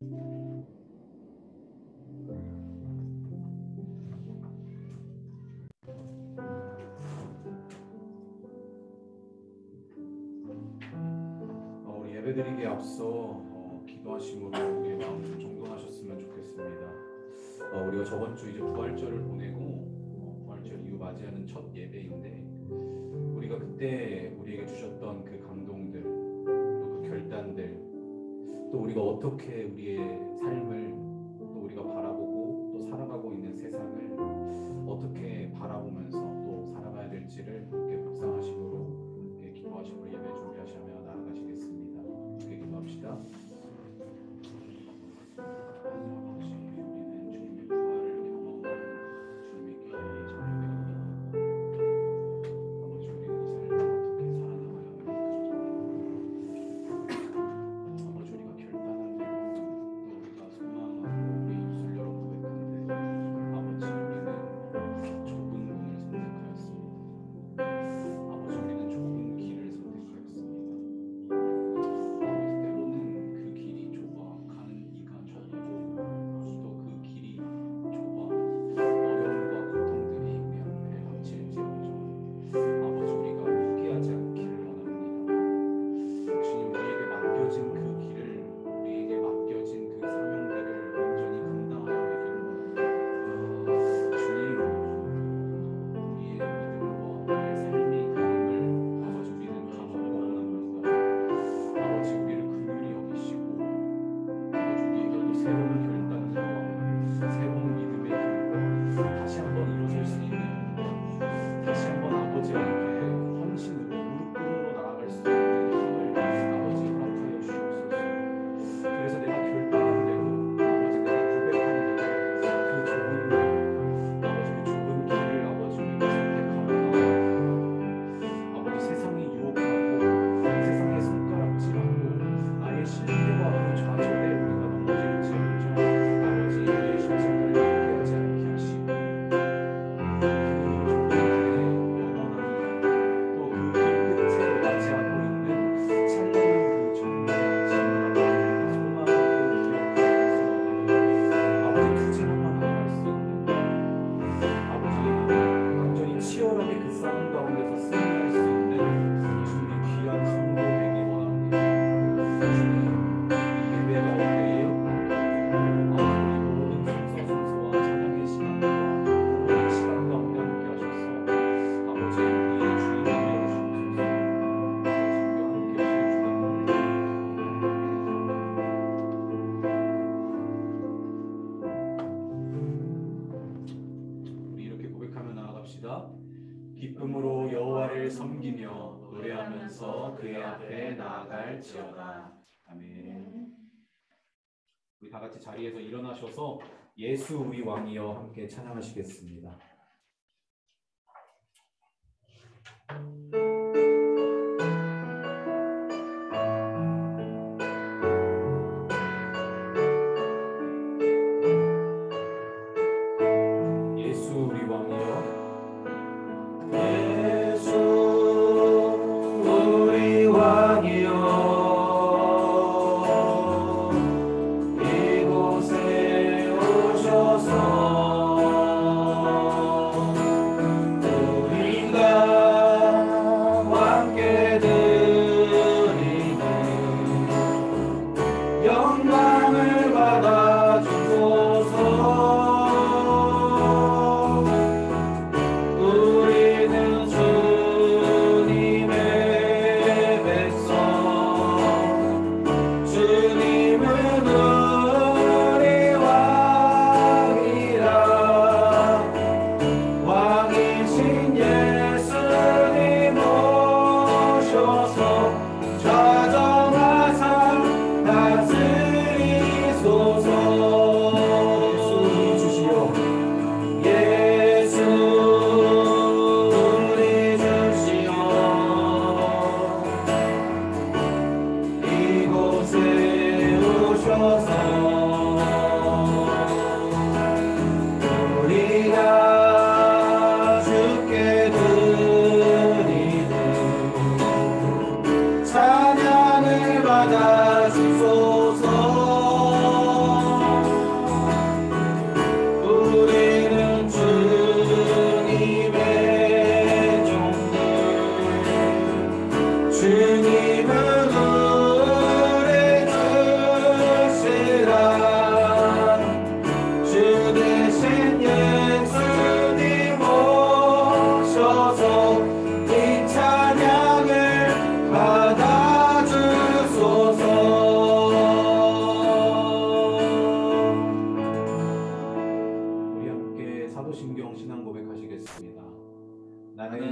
우리 예배드리기에 앞서 기도하심으로 우리의 마음 좀 정돈하셨으면 좋겠습니다. 우리가 저번 주 이제 부활절을 보내고 부활절 이후 맞이하는 첫 예배인데, 우리가 그때 우리에게 주셨던 그 감동들, 또 그 결단들, 또 우리가 어떻게 우리의 삶을, 또 우리가 바라보고 또 살아가고 있는 세상을 어떻게 바라보면서 또 살아가야 될지를 함께 묵상하심으로, 함께 기도하심으로 예배 준비하시며 나아가시겠습니다. 함께 기도합시다. 기쁨으로 여호와를 섬기며 노래하면서 그의 앞에 나아갈지어다. 아멘. 우리 다 같이 자리에서 일어나셔서 예수 우리 왕이여 함께 찬양하시겠습니다. 이곳에 오셔서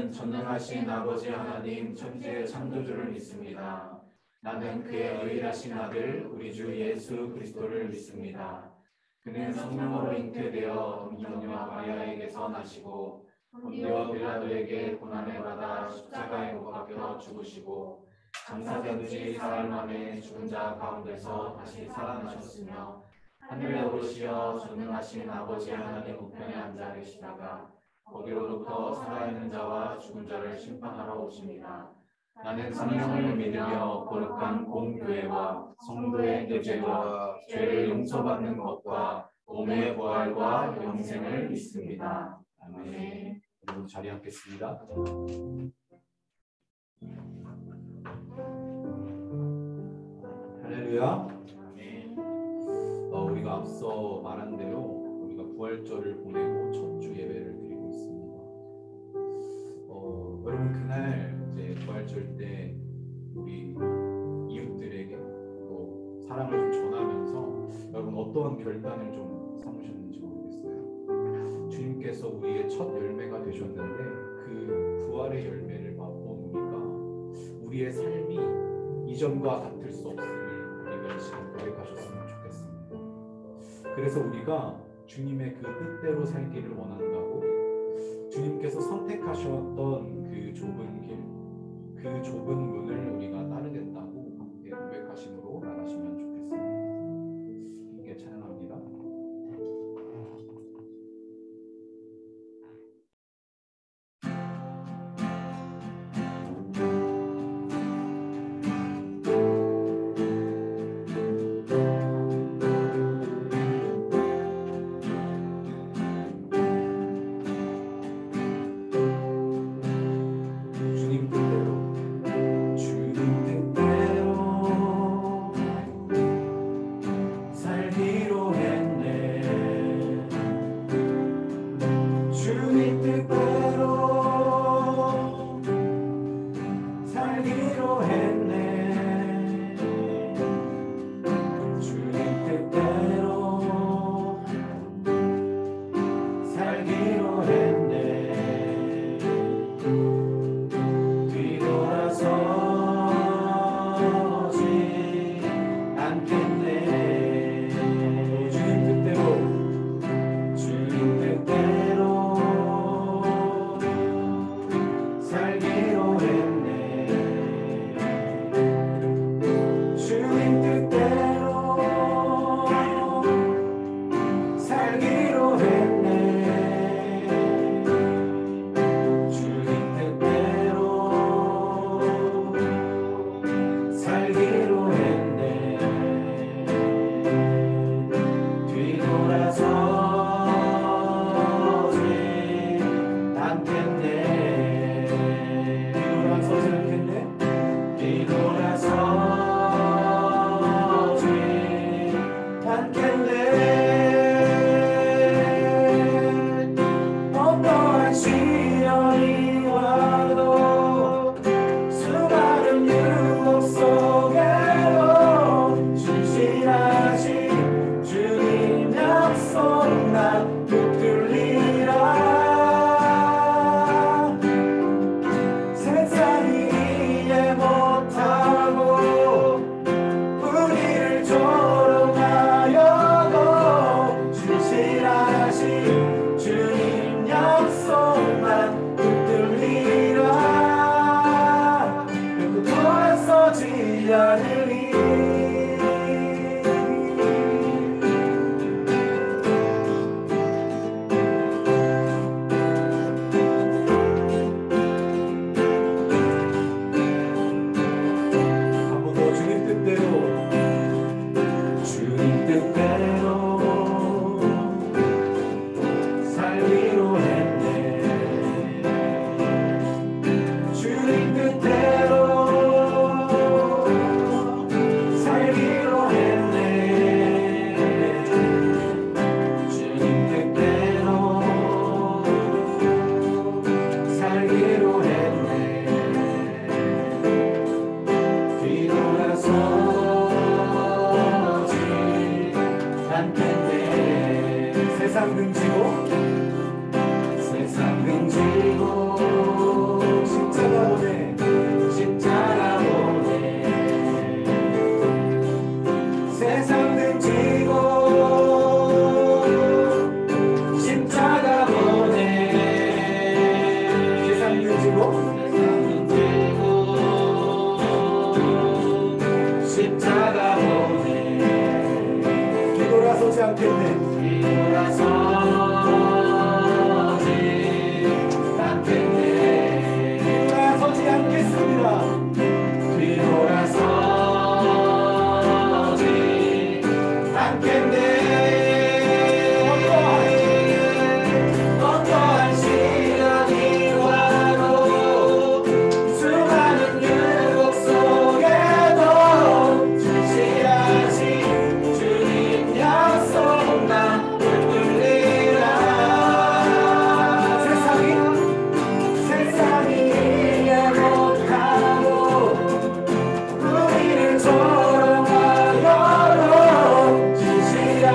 나는 전능하신 아버지 하나님 천지의 창조주를 믿습니다. 나는 그의 유일하신 아들 우리 주 예수 그리스도를 믿습니다. 그는 성령으로 잉태되어 동정녀 마리아에게서 나시고 본디오 빌라도에게 고난을 받아 십자가에 못 박혀 죽으시고 장사되듯이 사흘 만에 죽은 자 가운데서 다시 살아나셨으며 하늘에 오르시어 전능하신 아버지 하나님 우편에 앉아 계시다가 거기로부터 살아있는 자와 죽은 자를 심판하러 오십니다. 나는 성령을 믿으며 거룩한 공교회와 성도의 교제와 죄를 용서받는 것과 몸의 부활과 영생을 믿습니다. 아멘. 모두 자리에 앉겠습니다. 할렐루야. 우리가 앞서 말한 대로 우리가 부활절을 보내고 첫 주 예배를 드리고 있습니다. 여러분 그날 이제 부활절 때 우리 이웃들에게 또 사랑을 좀 전하면서 여러분 어떠한 결단을 좀 삼으셨는지 모르겠어요. 주님께서 우리의 첫 열매가 되셨는데 그 부활의 열매를 맛보니까 우리의 삶이 이전과 같을 수 없음을 우리가 지금 고백하셨으면 좋겠습니다. 그래서 우리가 주님의 그 뜻대로 살기를 원한다고 주님께서 선택하셨던 그 좁은 길, 그 좁은 문을 우리가 따르겠다고 함께 고백하심으로 나가시면 좋겠습니다. 함께 찬양합니다. 세상 등지고 돌아서지 않겠네. 돌아서지 않겠습니다. 뒤돌아서지 않겠네. 어떠한 시련이 와도 수많은 유혹 속에도 진실하신 주님 약속 나 붙들리라. 세상이 이해 못하고 우리를 조롱하여도 진실한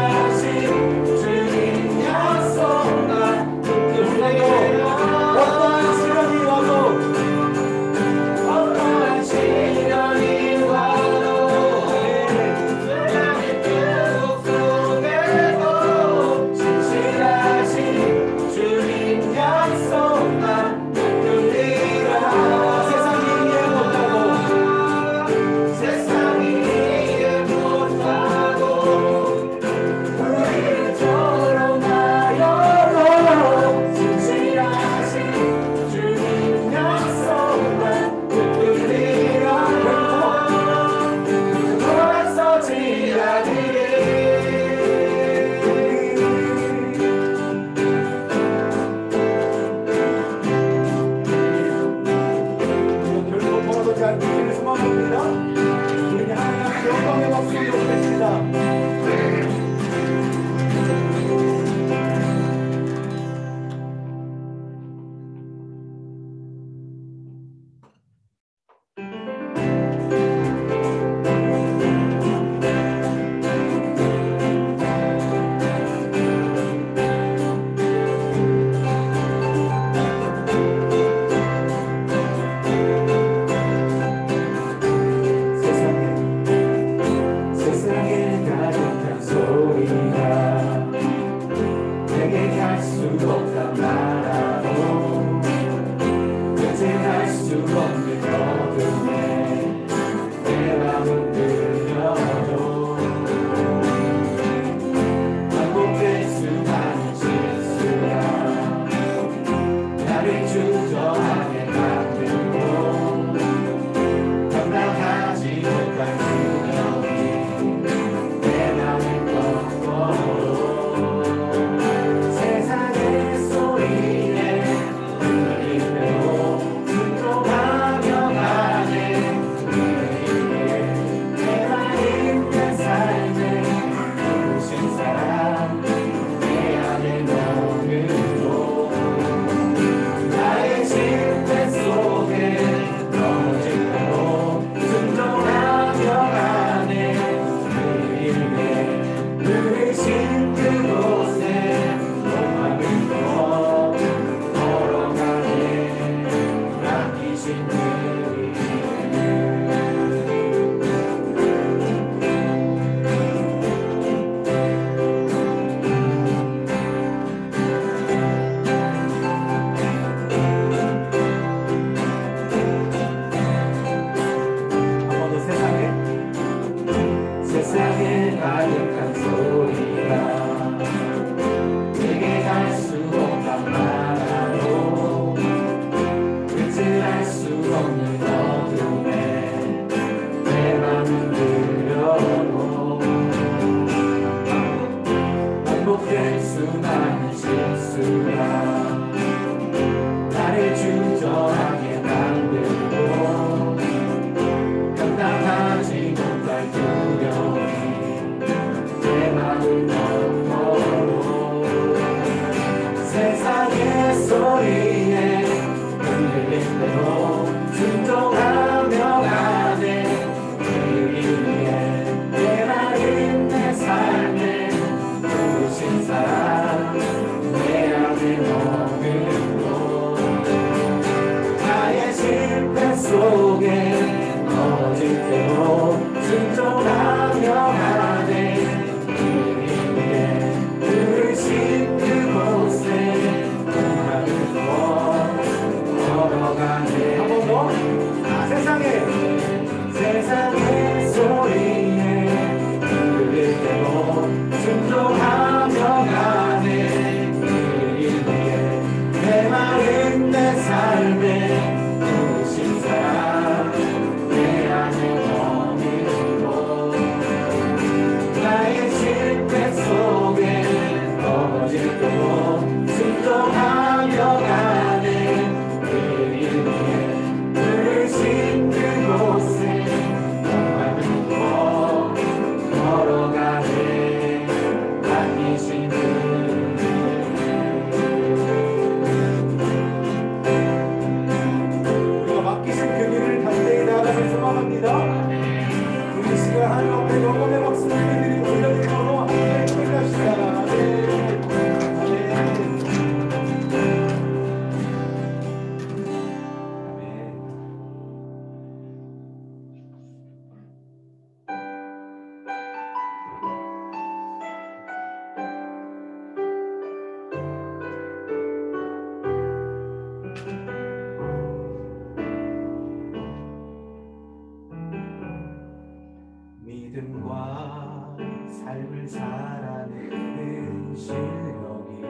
삶을 살아내는 실력이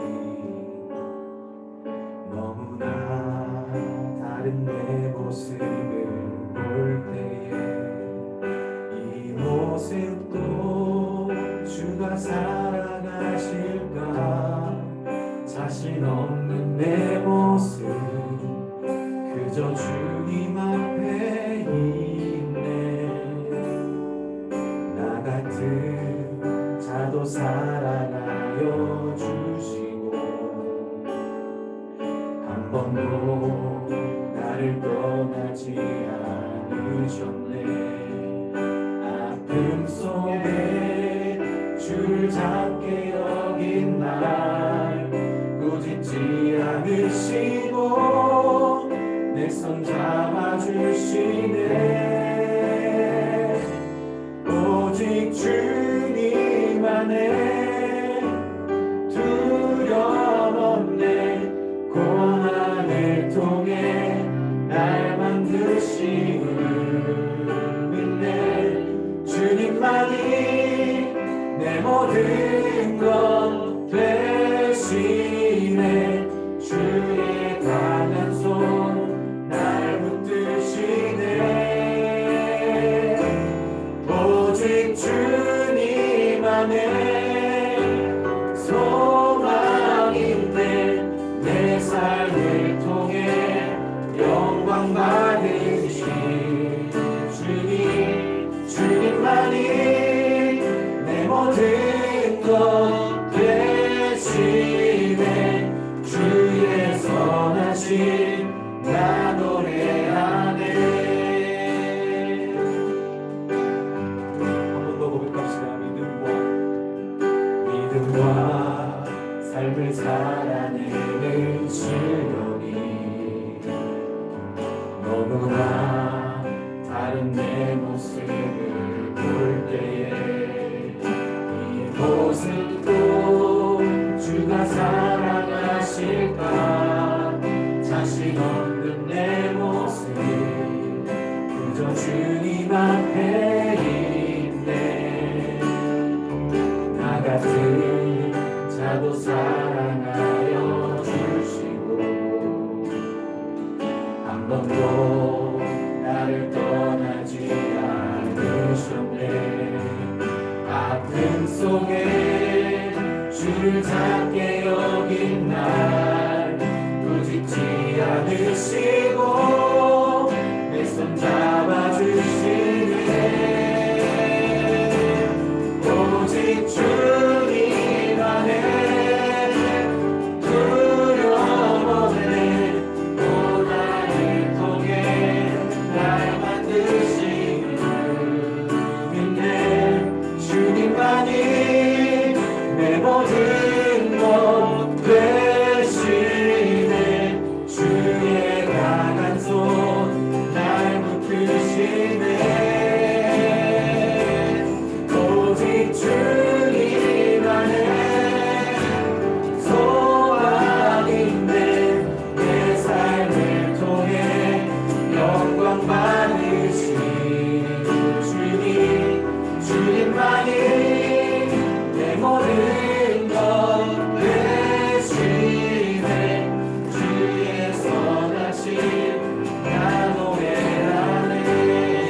너무나 다른 내 모습을 볼 때에 이 모습도 주가 사랑하실까? 자신 없는 내 모습 그저 주님 앞에 있네. 나 같은 자도 사랑하여 주시고 한 번도 나를 떠나지 않으셨네. 아픔 속에 주를 잡게 여긴 날 꾸짖지 않으시고 내 손 잡아주시네. 오직 주님 안에 두려움 없네. 고난을 통해 날 만드시는 믿네. 주님만이 내 모든 것 되시네. 주의 강한 손 날 붙드시네. 오직 주님 안에 소망인데 내 삶을 통해 영광 받으신 주님만이 내 모든 것 되시네. 주의 선하심 나 노래하네. 한 번 더 고백합시다. 믿음과 삶을 살아내는 실력이 너무나 다른 내 모습을 볼 때에 이 모습도 주가 사랑하실까? 자신 없는 내 모습 그저 주님 앞에 있네. 나 같은 자도 사랑하여 주시고 한 번도 나를 떠나지 않으셨네. 아픔 속에 주를 잡게 여긴 날 꾸짖지 않으시고 내 손 잡아주시네. 오직 주님 안에 두려움 없네. 고난을 통해 날 만드시는 믿네. 주님만이 내 모든 것 되시네. 주의 강한 손 날 붙드시네. 오직 주님 안에 소망인데 내 삶을 통해 영광 받으신 주님만이 내 모든 것 되시네. 주의 선하심 나 노래하네.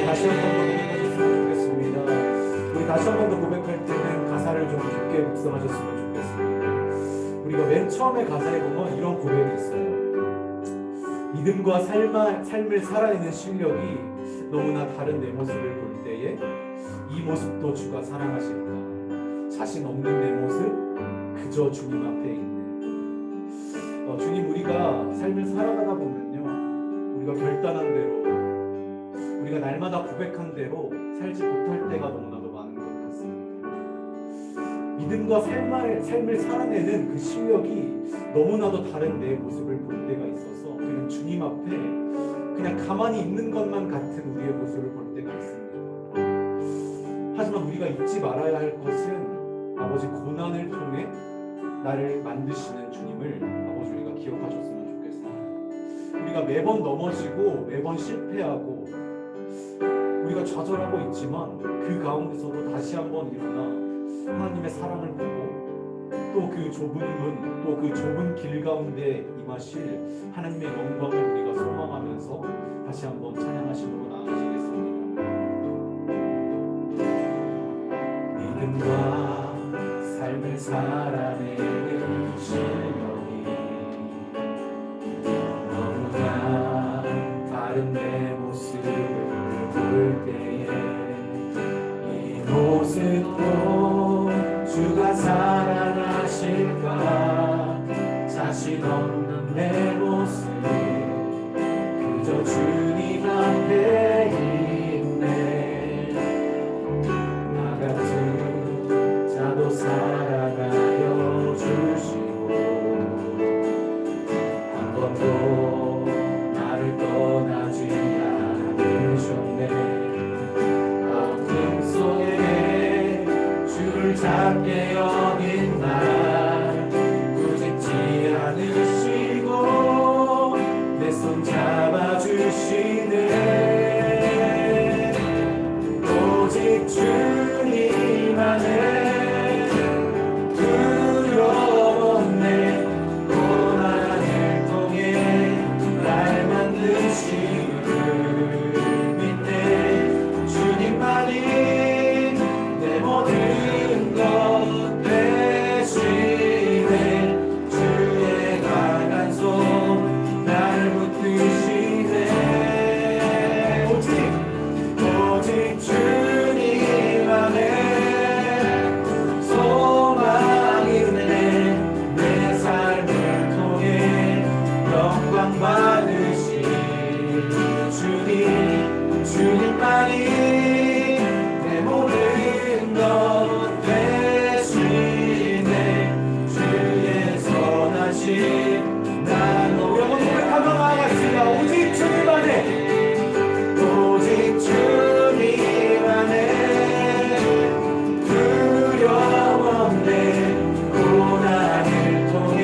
다시 한 번 더 고백하셨으면 좋겠습니다. 우리 다시 한 번 더 고백할 때는 가사를 좀 깊게 묵상하셨으면 좋겠습니다. 우리가 맨 처음에 가사에 보면 이런 고백이 있어요. 믿음과 삶을 살아내는 실력이 너무나 다른 내 모습을 볼 때에 이 모습도 주가 사랑하실까? 자신 없는 내 모습 그저 주님 앞에 있네. 주님, 우리가 삶을 살아가다 보면요, 우리가 결단한 대로 우리가 날마다 고백한 대로 살지 못할 때가 너무나도 많은 것 같습니다. 믿음과 삶을 살아내는 그 실력이 너무나도 다른 내 모습을 볼 때가 있어서 그냥 주님 앞에 그냥 가만히 있는 것만 같은 우리의 모습을 볼 때가 있습니다. 하지만 우리가 잊지 말아야 할 것은 아버지 고난을 통해 나를 만드시는 주님을 아버지 우리가 기억하셨으면 좋겠습니다. 우리가 매번 넘어지고 매번 실패하고 우리가 좌절하고 있지만 그 가운데서도 다시 한번 일어나 하나님의 사랑을 보고 또 그 좁은 문, 또 그 좁은 길 가운데 임하실 하나님의 영광을 우리가 소망하면서 다시 한번 찬양하심으로 나아가시겠습니다. 믿음과 삶을 살아내는 실력이 너무나 다른 내 모습을 볼 때에 이 모습도 주가 사랑하실까 자신 없는 내 모습 그저 주님 앞에 있네 나 같은 자도 사랑하여 주시고 한 번도 나를 떠나지 않으셨네 어둠 속에 주를 잡게 여긴 날 꾸짖지 않으시고 내 손 잡아주시네 오직 주님 안에 두려움 없네 고난을 통해 날 만드시는 믿네 주님만이 내 모든 것 되시네 주의 강한 손 날 붙드시네 오직 주님 안에 소망이 있네 내 삶을 통해 영광 받으신 주님만이 내 모든 것 되시네 주의 선하신 난 오늘 고백하며 나아갔습니다 오직 주님 안에 오직 주님 안에 두려움 없네 고난을 통해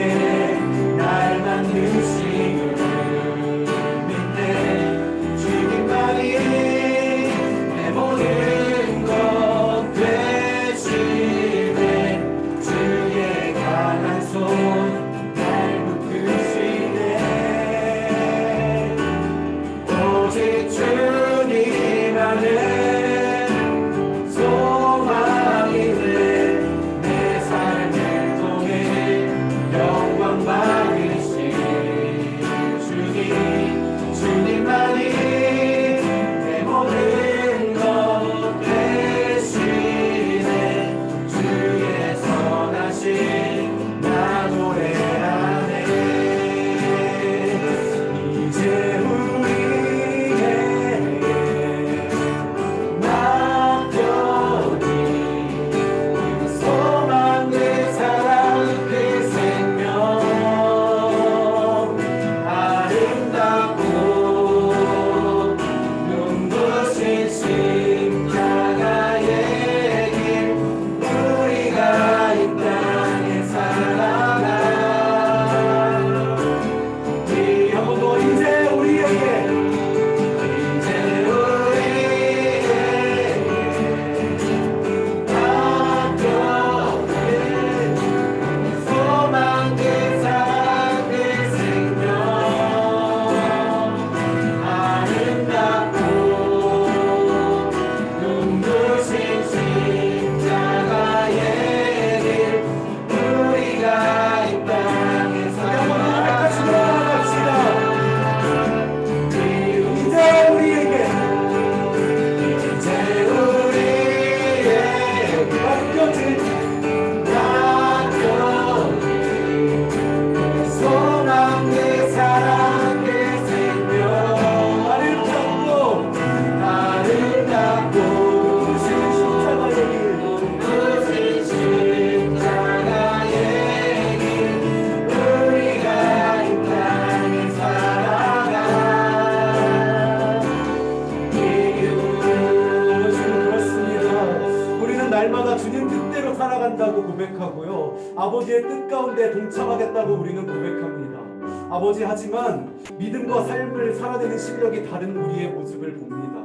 날 만드시는 믿네 주님만이 내 모든 것 되시네 주의 강한 손 날 붙드시네 오직 주님 안에 소망이 있네 내 삶을 통해 영광 받으신 주님만이 내 모든 것 되시네 주의 선하신 나 노래하네 이제 우리에게 낙엽이 그 소망 그 사랑 그 생명 아름답고 눈부신 십자가의 길 우리가 이 땅에 살아가 이 영혼도 이제 우리에게 낙엽이 소망 그 사랑 그 생명 아름답고 눈부신 십자가의 길 우리가 이 땅에 살아갑시다 이제 우리에게 맡겨진 낙엽이 소망 그 사랑 그 생명 아름답고 눈부신 십자가의 길 우리가 이 땅에 살아가 그렇습니다. 우리는 날마다 주님 뜻대로 살아간다고 고백하고요 아버지의 뜻 가운데 동참하겠다고 우리는 고백합니다 아버지 하지만 믿음과 삶을 살아내는 실력이 다른 우리의 모습을 봅니다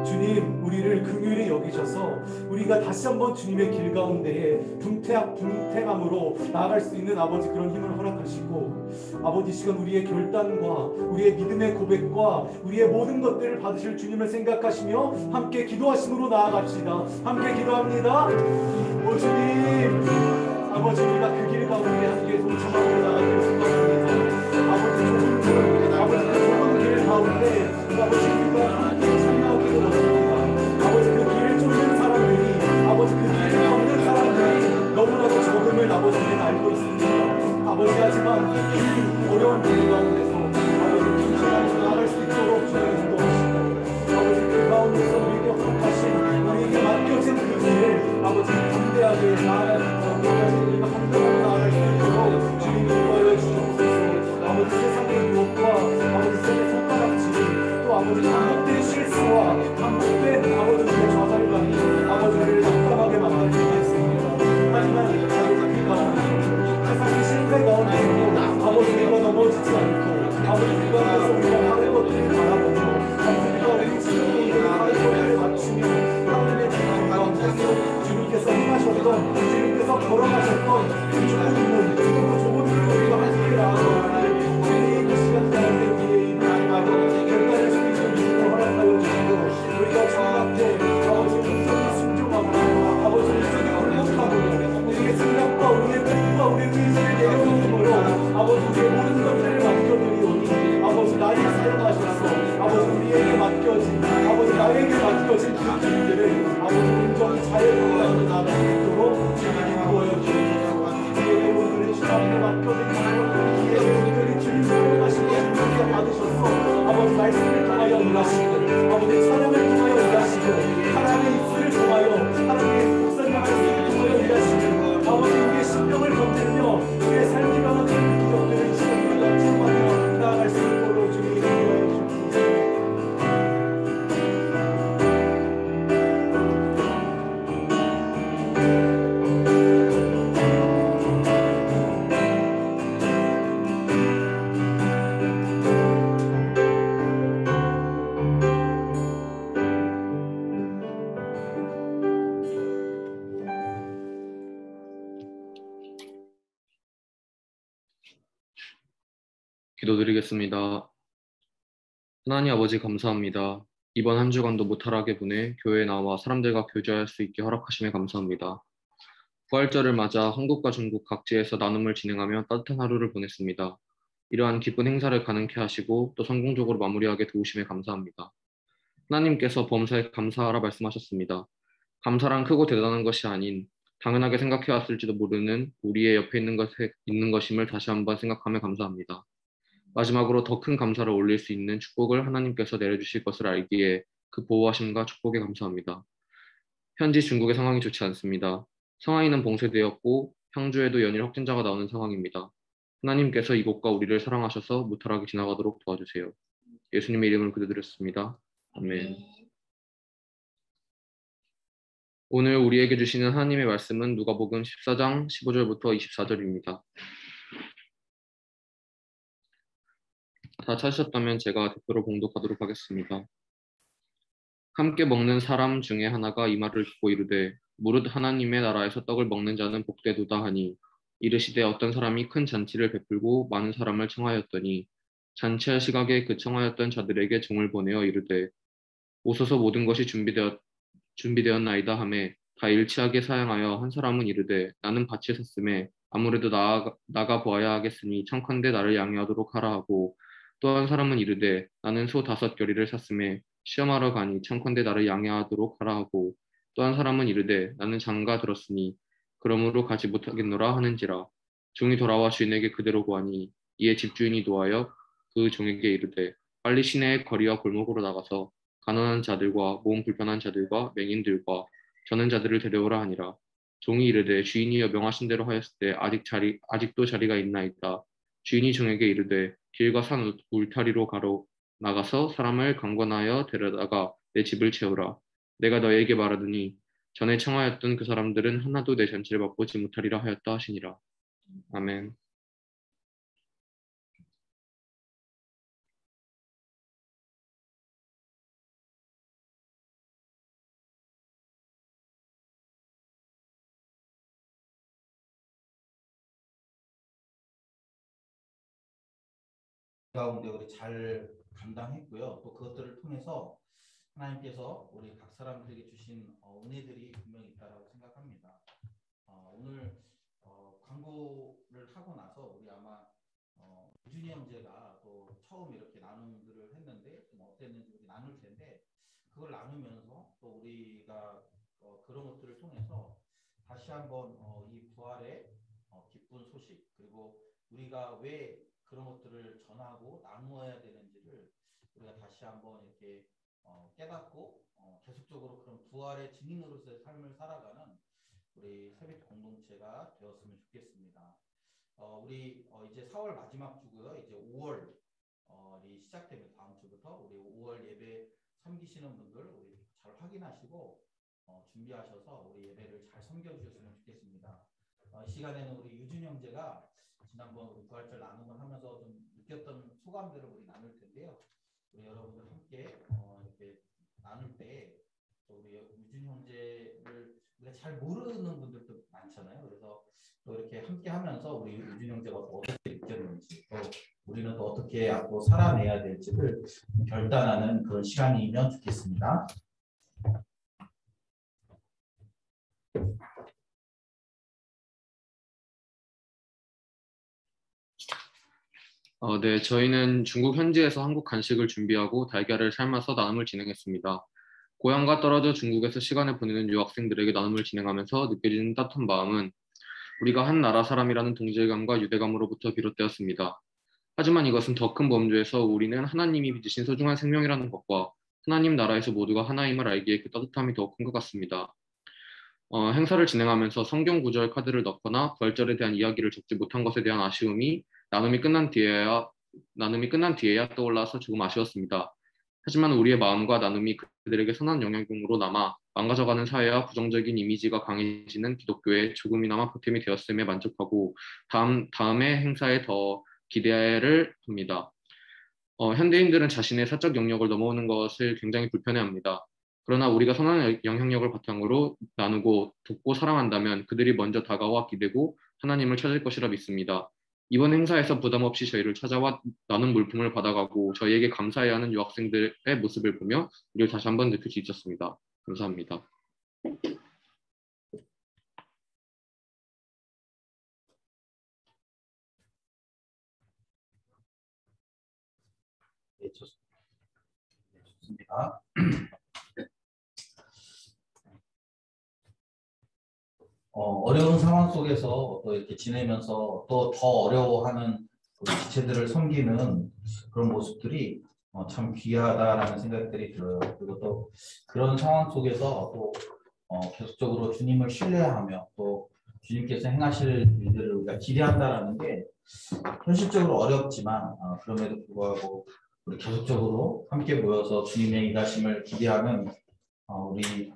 주님, 우리를 긍휼히 여기셔서 우리가 다시 한번 주님의 길 가운데에 분택함으로 나아갈 수 있는 아버지 그런 힘을 허락하시고, 아버지 시간 우리의 결단과 우리의 믿음의 고백과 우리의 모든 것들을 받으실 주님을 생각하시며 함께 기도하심으로 나아갑시다. 함께 기도합니다. 오 주님, 아버지 우리가 그 길 가운데 함께 동참하고 나가기를 소망합니다. 아버지 좁은 길, 아버지 그 좁은 길 가운데 아버지 우리가 함께 참여하기를 원합니다. 아버지 그 길을 쫓는 사람들이, 아버지 그 길을 걷는 사람들이 너무나도 적음을 아버지 우리는 알고 있습니다. 아버지 하지만 이 어려운 길 가운데서 아버지 김치하고 나아갈 수 있도록 주님 인도하시고, 아버지 그 가운데서 우리에게 허락하신 우리에게 맡겨진 그 길을 아버지 담대하게 나아가는 우리가 함께 나아갈 수 있도록 주님 인도하여 주옵소서. 아버지 세상의 유혹과 아버지 세상의 손가락질, 또 아버지 반복된 실수와 반복된 아버지 우리의 좌절감이 아버지 우리를 낙담하게 만들 수 있습니다. 하지만 아버지 그 가운데 세상의 실패 가운데도 아버지 우리가 넘어지지 않고, 아버지 그 가운데서 우리가 다른 것들을 바라보고, 아버지 우리가 우리 지금 있는 다른 것들을 맞추며 하나님의 주님 가운데서 주님께서 행하셨던, 주님께서 걸어가셨던 그 좁은 문, 그 좁은 길을 우리가 함께 나아가는 주님 그 시간 가운데 우리의 입을 하고 결단할 수 있는 믿음을 허락하여 주시고, 우리가 주님 앞에 아버지 온전히 순종하고 아버지 온전히 굴복하고 우리의 생각과 우리의 뜻과 우리의 의지를 내려놓음으로 아버지 우리의 모든 것들을 맡겨드리오니, 아버지 나를 사용하셔서 아버지 우리에게 맡겨진, 아버지 나에게 맡겨진 그 길들을 아버지 온전히 잘 걸어가며 나아갈 수 있도록 주님 인도하여 주옵소서. 우리의 영혼들을 주님 앞에 맡겨드리고 우리의 영혼들이 주님 사용하시고 주님께 받으셔서 아버지 말씀을 통하여 일하시고, 아버지 찬양을 통하여 일하시고, 하나님의 입술을 통하여 하나님의 목사님 말씀을 통하여 일하시고, 아버지 우리의 심령을 건들며 우리의 삶이 변하는 그 기적들을 이 시간 우리가 체험하며 나아갈 수 있도록 주님 인도하여 주옵소서. 기도드리겠습니다. 하나님 아버지 감사합니다. 이번 한 주간도 무탈하게 보내 교회에 나와 사람들과 교제할 수 있게 허락하심에 감사합니다. 부활절을 맞아 한국과 중국 각지에서 나눔을 진행하며 따뜻한 하루를 보냈습니다. 이러한 기쁜 행사를 가능케 하시고 또 성공적으로 마무리하게 도우심에 감사합니다. 하나님께서 범사에 감사하라 말씀하셨습니다. 감사란 크고 대단한 것이 아닌 당연하게 생각해왔을지도 모르는 우리의 옆에 있는 것임을 다시 한번 생각하며 감사합니다. 마지막으로 더 큰 감사를 올릴 수 있는 축복을 하나님께서 내려주실 것을 알기에 그 보호하심과 축복에 감사합니다. 현지 중국의 상황이 좋지 않습니다. 상하이는 봉쇄되었고 향주에도 연일 확진자가 나오는 상황입니다. 하나님께서 이곳과 우리를 사랑하셔서 무탈하게 지나가도록 도와주세요. 예수님의 이름을 기도드렸습니다. 아멘. 오늘 우리에게 주시는 하나님의 말씀은 누가복음 14장 15절부터 24절입니다. 다 찾으셨다면 제가 대표로 봉독하도록 하겠습니다. 함께 먹는 사람 중에 하나가 이 말을 듣고 이르되 무릇 하나님의 나라에서 떡을 먹는 자는 복되도다 하니, 이르시되 어떤 사람이 큰 잔치를 베풀고 많은 사람을 청하였더니 잔치할 시각에 그 청하였던 자들에게 종을 보내어 이르되 오소서 모든 것이 준비되었나이다 하매 다 일치하게 사양하여 한 사람은 이르되 나는 밭을 샀음에 아무래도 나가 보아야 하겠으니 청컨대 나를 양해하도록 하라 하고, 또 한 사람은 이르되 나는 소 5겨리를 샀음에 시험하러 가니 청컨대 나를 양해하도록 하라 하고, 또 한 사람은 이르되 나는 장가 들었으니 그러므로 가지 못하겠노라 하는지라. 종이 돌아와 주인에게 그대로 고하니 이에 집주인이 노하여 그 종에게 이르되 빨리 시내의 거리와 골목으로 나가서 가난한 자들과 몸 불편한 자들과 맹인들과 저는 자들을 데려오라 하니라. 종이 이르되 주인이여 명하신 대로 하였을 때 아직도 자리가 있나이다. 주인이 종에게 이르되 길과 산 울타리로 나가서 사람을 강권하여 데려다가 내 집을 채우라. 내가 너에게 말하더니 전에 청하였던 그 사람들은 하나도 내 잔치를 맛보지 못하리라 하였다 하시니라. 아멘. 가운데 우리 잘 감당했고요. 또 그것들을 통해서 하나님께서 우리 각 사람들에게 주신 은혜들이 분명히 있다라고 생각합니다. 오늘 광고를 하고 나서 우리 아마 유준이 형제가 또 처음 이렇게 나눔들을 했는데 좀 어땠는지 우리 나눌 텐데 그걸 나누면서 또 우리가 그런 것들을 통해서 다시 한번 이 부활의 기쁜 소식 그리고 우리가 왜 그런 것들을 전하고 나누어야 되는지를 우리가 다시 한번 이렇게 깨닫고 계속적으로 그런 부활의 증인으로서의 삶을 살아가는 우리 세빛 공동체가 되었으면 좋겠습니다. 우리 이제 4월 마지막 주고요. 이제 5월이 시작되면 다음 주부터 우리 5월 예배 섬기시는 분들 우리 잘 확인하시고 준비하셔서 우리 예배를 잘 섬겨주셨으면 좋겠습니다. 이 시간에는 우리 유준 형제가 지난번 우리 부활절 나눔을 하면서 좀 느꼈던 소감들을 우리 나눌 텐데요. 우리 여러분들 함께 이렇게 나눌 때 우리 유준 형제를 우리가 잘 모르는 분들도 많잖아요. 그래서 또 이렇게 함께 하면서 우리 유준 형제가 어떻게 느꼈는지 또 우리는 또 어떻게 앞으로 살아내야 될지를 결단하는 그런 시간이면 좋겠습니다. 네, 저희는 중국 현지에서 한국 간식을 준비하고 달걀을 삶아서 나눔을 진행했습니다. 고향과 떨어져 중국에서 시간을 보내는 유학생들에게 나눔을 진행하면서 느껴지는 따뜻한 마음은 우리가 한 나라 사람이라는 동질감과 유대감으로부터 비롯되었습니다. 하지만 이것은 더 큰 범주에서 우리는 하나님이 빚으신 소중한 생명이라는 것과 하나님 나라에서 모두가 하나임을 알기에 그 따뜻함이 더 큰 것 같습니다. 행사를 진행하면서 성경 구절 카드를 넣거나 부활절에 대한 이야기를 적지 못한 것에 대한 아쉬움이 나눔이 끝난 뒤에야 떠올라서 조금 아쉬웠습니다. 하지만 우리의 마음과 나눔이 그들에게 선한 영향으로 남아 망가져가는 사회와 부정적인 이미지가 강해지는 기독교에 조금이나마 보탬이 되었음에 만족하고 다음의 행사에 더 기대를 합니다. 현대인들은 자신의 사적 영역을 넘어오는 것을 굉장히 불편해합니다. 그러나 우리가 선한 영향력을 바탕으로 나누고 돕고 사랑한다면 그들이 먼저 다가와 기대고 하나님을 찾을 것이라 믿습니다. 이번 행사에서 부담 없이 저희를 찾아와 나눔 물품을 받아가고 저희에게 감사해야 하는 유학생들의 모습을 보며 우리를 다시 한번 느낄 수 있었습니다. 감사합니다. 네, 좋습니다. 어려운 상황 속에서 또 이렇게 지내면서 또 더 어려워하는 우리 지체들을 섬기는 그런 모습들이 참 귀하다라는 생각들이 들어요. 그리고 또 그런 상황 속에서 또 계속적으로 주님을 신뢰하며 또 주님께서 행하실 일들을 우리가 기대한다라는 게 현실적으로 어렵지만 그럼에도 불구하고 우리 계속적으로 함께 모여서 주님의 일하심을 기대하는 우리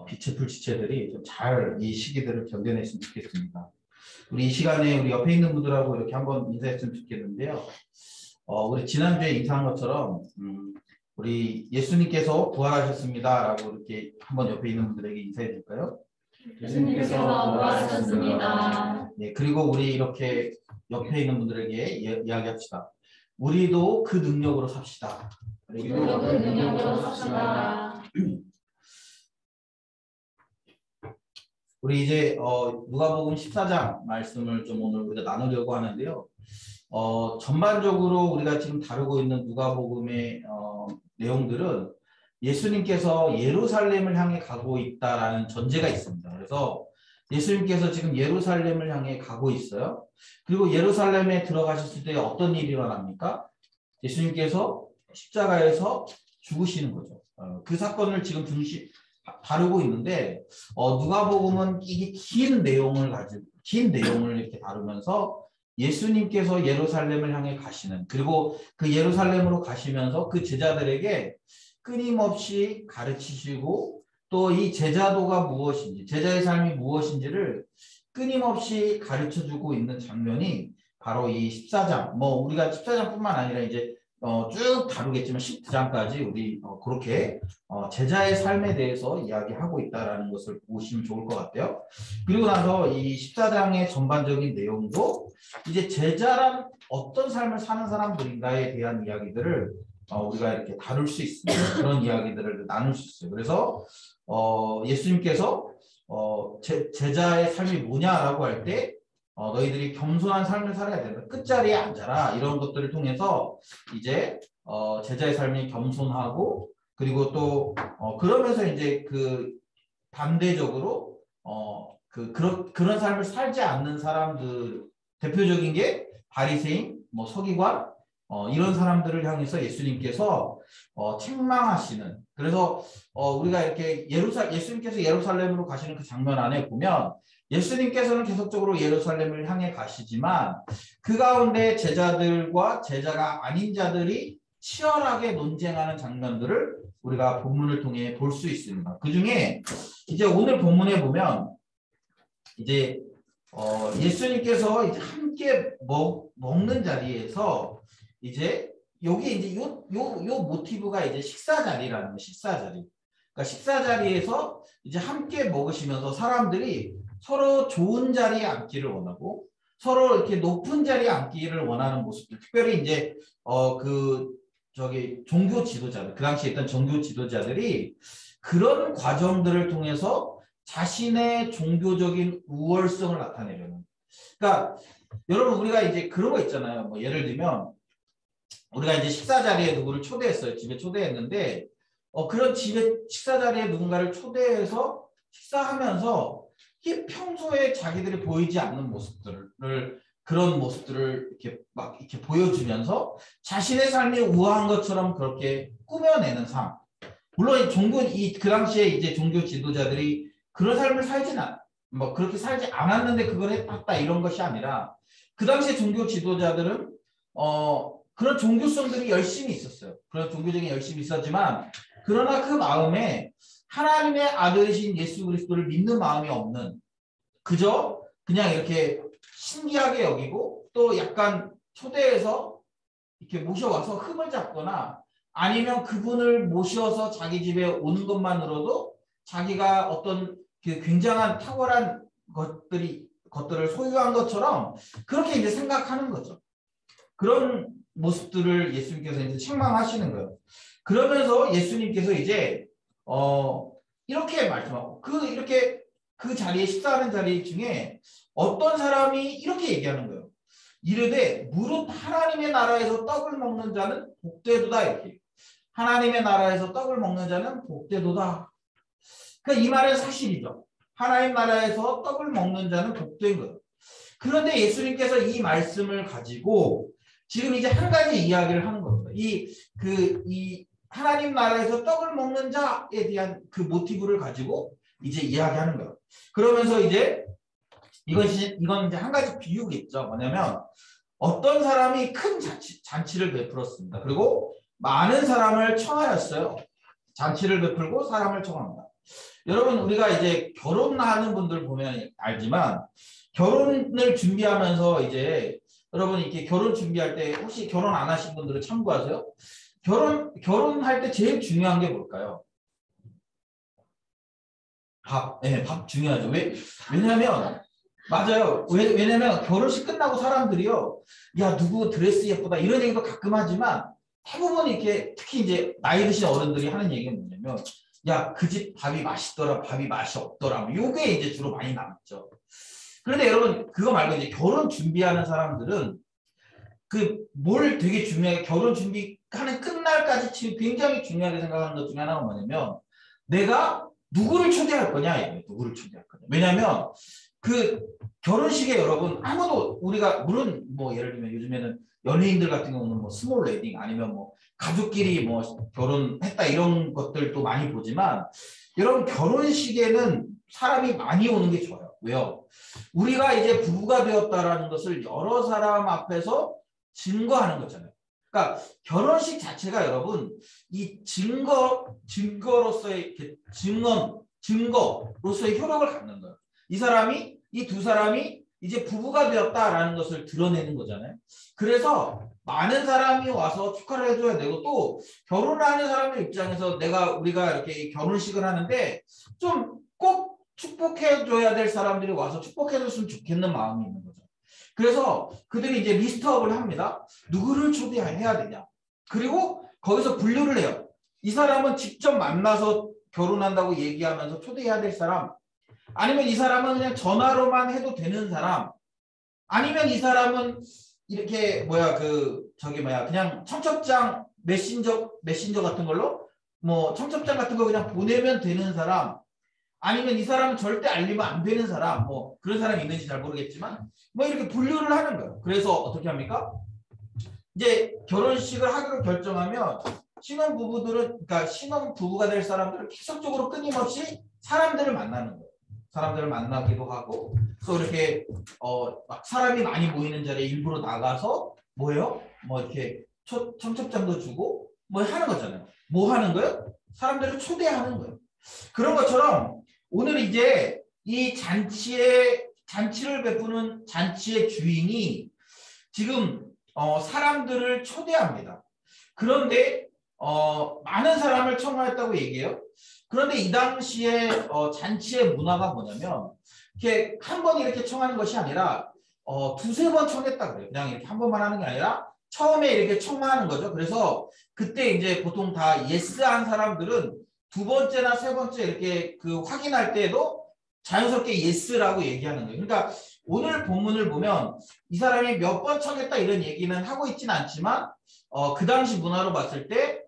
빛의 불지체들이 좀 잘 이 시기들을 견뎌냈으면 좋겠습니다. 우리 이 시간에 우리 옆에 있는 분들하고 이렇게 한번 인사했으면 좋겠는데요. 우리 지난주에 인사한 것처럼 우리 예수님께서 부활하셨습니다라고 이렇게 한번 옆에 있는 분들에게 인사해 줄까요? 예수님께서 부활하셨습니다. 네, 그리고 우리 이렇게 옆에 있는 분들에게 이야기합시다. 우리도 그 능력으로 삽시다. 우리도 그 능력으로 삽시다. 우리 이제 누가복음 14장 말씀을 좀 오늘 우리가 나누려고 하는데요. 전반적으로 우리가 지금 다루고 있는 누가복음의 내용들은 예수님께서 예루살렘을 향해 가고 있다라는 전제가 있습니다. 그래서 예수님께서 지금 예루살렘을 향해 가고 있어요. 그리고 예루살렘에 들어가셨을 때 어떤 일이 일어납니까? 예수님께서 십자가에서 죽으시는 거죠. 그 사건을 지금 다루고 있는데 누가복음은 이게 긴 내용을 이렇게 다루면서 예수님께서 예루살렘을 향해 가시는 그리고 그 예루살렘으로 가시면서 그 제자들에게 끊임없이 가르치시고 또 이 제자도가 무엇인지 제자의 삶이 무엇인지를 끊임없이 가르쳐주고 있는 장면이 바로 이 14장 우리가 14장뿐만 아니라 이제 쭉 다루겠지만 10장까지 우리 그렇게 제자의 삶에 대해서 이야기하고 있다라는 것을 보시면 좋을 것 같아요. 그리고 나서 이 14장의 전반적인 내용도 이제 제자란 어떤 삶을 사는 사람들인가에 대한 이야기들을 우리가 이렇게 다룰 수 있습니다. 그런 이야기들을 나눌 수 있어요. 그래서 예수님께서 제자의 삶이 뭐냐라고 할 때 너희들이 겸손한 삶을 살아야 된다. 끝자리에 앉아라. 이런 것들을 통해서 이제 제자의 삶이 겸손하고 그리고 또 그러면서 이제 그 반대적으로 그런 삶을 살지 않는 사람들 대표적인 게 바리새인, 뭐 서기관 이런 사람들을 향해서 예수님께서 책망하시는 그래서 우리가 이렇게 예수님께서 예루살렘으로 가시는 그 장면 안에 보면 예수님께서는 계속적으로 예루살렘을 향해 가시지만 그 가운데 제자들과 제자가 아닌 자들이 치열하게 논쟁하는 장면들을 우리가 본문을 통해 볼 수 있습니다. 그 중에 이제 오늘 본문에 보면 이제 예수님께서 이제 함께 먹는 자리에서 이제 여기 이제 요 모티브가 이제 식사 자리라는 거, 식사 자리. 그러니까 식사 자리에서 이제 함께 먹으시면서 사람들이 서로 좋은 자리에 앉기를 원하고 서로 이렇게 높은 자리에 앉기를 원하는 모습들. 특별히 이제 종교 지도자들, 그 당시에 있던 종교 지도자들이 그런 과정들을 통해서 자신의 종교적인 우월성을 나타내려는. 그러니까 여러분 우리가 이제 그런 거 있잖아요. 뭐 예를 들면 우리가 이제 식사 자리에 누구를 초대했어요. 집에 초대했는데 그런 집에 식사 자리에 누군가를 초대해서 식사하면서 이 평소에 자기들이 보이지 않는 모습들을 그런 모습들을 이렇게 막 이렇게 보여주면서 자신의 삶이 우아한 것처럼 그렇게 꾸며내는 삶. 물론 그 당시에 이제 종교 지도자들이 그런 삶을 뭐 그렇게 살지 않았는데 그걸 했다 이런 것이 아니라 그 당시에 종교 지도자들은 그런 종교성들이 열심히 있었어요. 그런 종교적인 열심히 있었지만 그러나 그 마음에 하나님의 아들이신 예수 그리스도를 믿는 마음이 없는 그저 그냥 이렇게 신기하게 여기고 또 약간 초대해서 이렇게 모셔와서 흠을 잡거나 아니면 그분을 모셔서 자기 집에 오는 것만으로도 자기가 어떤 그 굉장한 탁월한 것들을 소유한 것처럼 그렇게 이제 생각하는 거죠. 그런 모습들을 예수님께서 이제 책망하시는 거예요. 그러면서 예수님께서 이제 이렇게 말씀하고 이렇게 그 자리에 식사하는 자리 중에 어떤 사람이 이렇게 얘기하는 거예요. 이르되 무릇 하나님의 나라에서 떡을 먹는 자는 복되도다 이렇게. 하나님의 나라에서 떡을 먹는 자는 복되도다. 그러니까 이 말은 사실이죠. 하나님 나라에서 떡을 먹는 자는 복된 거예요. 그런데 예수님께서 이 말씀을 가지고 지금 이제 한 가지 이야기를 하는 겁니다. 이 하나님 나라에서 떡을 먹는 자에 대한 그 모티브를 가지고 이제 이야기하는 거예요. 그러면서 이제 이건 이제 한 가지 비유겠죠. 뭐냐면 어떤 사람이 큰 잔치를 베풀었습니다. 그리고 많은 사람을 청하였어요. 잔치를 베풀고 사람을 청합니다. 여러분 우리가 이제 결혼하는 분들 보면 알지만 결혼을 준비하면서 이제 여러분 이렇게 결혼 준비할 때 혹시 결혼 안 하신 분들은 참고하세요. 결혼할 때 제일 중요한 게 뭘까요? 밥. 네, 밥 중요하죠. 왜냐면 맞아요. 왜냐면 결혼식 끝나고 사람들이요. 야, 누구 드레스 예쁘다 이런 얘기도 가끔 하지만 대부분 이렇게 특히 이제 나이 드신 어른들이 하는 얘기가 뭐냐면 야, 그 집 밥이 맛있더라, 밥이 맛이 없더라. 뭐 요게 이제 주로 많이 남죠. 그런데 여러분 그거 말고 이제 결혼 준비하는 사람들은 뭘 되게 중요하게 결혼 준비하는 끝날까지 굉장히 중요하게 생각하는 것 중에 하나가 뭐냐면 내가 누구를 초대할 거냐 이거예요. 누구를 초대할 거냐. 왜냐하면 그 결혼식에 여러분 아무도 우리가 물론 뭐 예를 들면 요즘에는 연예인들 같은 경우는 뭐 스몰 웨딩 아니면 뭐 가족끼리 뭐 결혼했다 이런 것들도 많이 보지만 여러분 결혼식에는 사람이 많이 오는 게 좋아요. 왜요? 우리가 이제 부부가 되었다라는 것을 여러 사람 앞에서 증거하는 거잖아요. 그러니까 결혼식 자체가 여러분 이 증거로서의 증거로서의 효력을 갖는 거예요. 이 두 사람이 이제 부부가 되었다라는 것을 드러내는 거잖아요. 그래서 많은 사람이 와서 축하를 해줘야 되고 또 결혼하는 사람들 입장에서 우리가 이렇게 결혼식을 하는데 좀 꼭 축복해줘야 될 사람들이 와서 축복해줬으면 좋겠는 마음이 있는 거죠. 그래서 그들이 이제 리스트업을 합니다. 누구를 초대해야 되냐. 그리고 거기서 분류를 해요. 이 사람은 직접 만나서 결혼한다고 얘기하면서 초대해야 될 사람, 아니면 이 사람은 그냥 전화로만 해도 되는 사람, 아니면 이 사람은 이렇게 그냥 청첩장 메신저 같은 걸로 뭐 청첩장 같은 거 그냥 보내면 되는 사람, 아니면 이 사람은 절대 알리면 안 되는 사람, 뭐 그런 사람이 있는지 잘 모르겠지만 뭐 이렇게 분류를 하는 거예요. 그래서 어떻게 합니까? 이제 결혼식을 하기로 결정하면 그러니까 신혼부부가 될 사람들은 계속적으로 끊임없이 사람들을 만나는 거예요. 사람들을 만나기도 하고 또 이렇게 막 사람이 많이 모이는 자리에 일부러 나가서 뭐예요? 뭐 이렇게 청첩장도 주고 뭐 하는 거잖아요. 뭐 하는 거예요? 사람들을 초대하는 거예요. 그런 것처럼 오늘 이제 이 잔치를 베푸는 잔치의 주인이 지금 사람들을 초대합니다. 그런데 많은 사람을 청하였다고 얘기해요. 그런데 이 당시에 잔치의 문화가 뭐냐면 이렇게 한 번 이렇게 청하는 것이 아니라 두세 번 청했다 그래요. 그냥 이렇게 한 번만 하는 게 아니라 처음에 이렇게 청하는 거죠. 그래서 그때 이제 보통 다 예스한 사람들은 두 번째나 세 번째 이렇게 확인할 때에도 자연스럽게 예스라고 얘기하는 거예요. 그러니까 오늘 본문을 보면 이 사람이 몇 번 청했다 이런 얘기는 하고 있지는 않지만 그 당시 문화로 봤을 때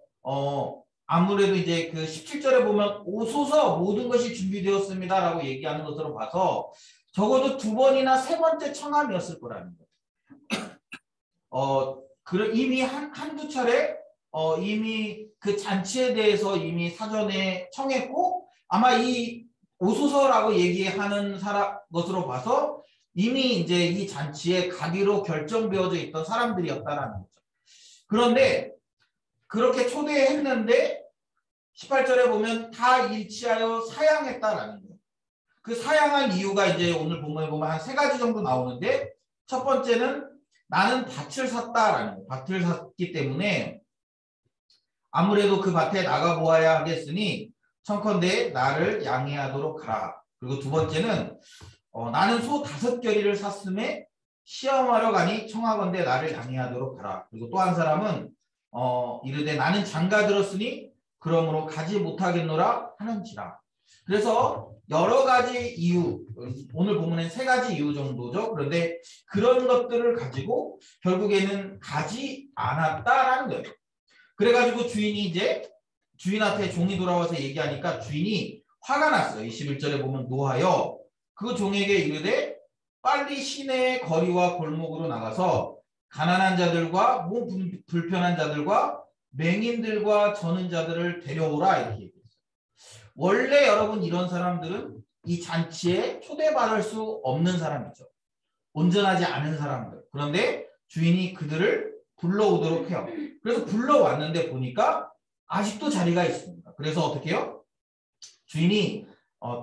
아무래도 이제 그 17절에 보면 오소서 모든 것이 준비되었습니다라고 얘기하는 것으로 봐서 적어도 두 번이나 세 번째 청함이었을 거라는 거예요. 이미 한두 차례 이미 그 잔치에 대해서 이미 사전에 청했고 아마 이 오소서라고 얘기하는 것으로 봐서 이미 이제 이 잔치에 가기로 결정되어져 있던 사람들이었다라는 거죠. 그런데 그렇게 초대했는데 18절에 보면 다 일치하여 사양했다라는 거예요. 그 사양한 이유가 이제 오늘 본문에 보면 한 세 가지 정도 나오는데 첫 번째는 나는 밭을 샀다라는 거예요. 밭을 샀기 때문에 아무래도 그 밭에 나가보아야 하겠으니 청컨대 나를 양해하도록 하라. 그리고 두 번째는 나는 소 5겨리를 샀음에 시험하러 가니 청하건대 나를 양해하도록 하라. 그리고 또 한 사람은 이르되 나는 장가 들었으니 그러므로 가지 못하겠노라 하는지라. 그래서 여러 가지 이유, 오늘 보면은 세 가지 이유 정도죠. 그런데 그런 것들을 가지고 결국에는 가지 않았다라는 거예요. 그래가지고 주인한테 종이 돌아와서 얘기하니까 주인이 화가 났어요. 21절에 보면 노하여 그 종에게 이르되 빨리 시내의 거리와 골목으로 나가서 가난한 자들과 몸 불편한 자들과 맹인들과 저는 자들을 데려오라 이렇게 얘기했어요. 원래 여러분 이런 사람들은 이 잔치에 초대받을 수 없는 사람이죠. 온전하지 않은 사람들. 그런데 주인이 그들을 불러오도록 해요. 그래서 불러왔는데 보니까 아직도 자리가 있습니다. 그래서 어떻게 해요? 주인이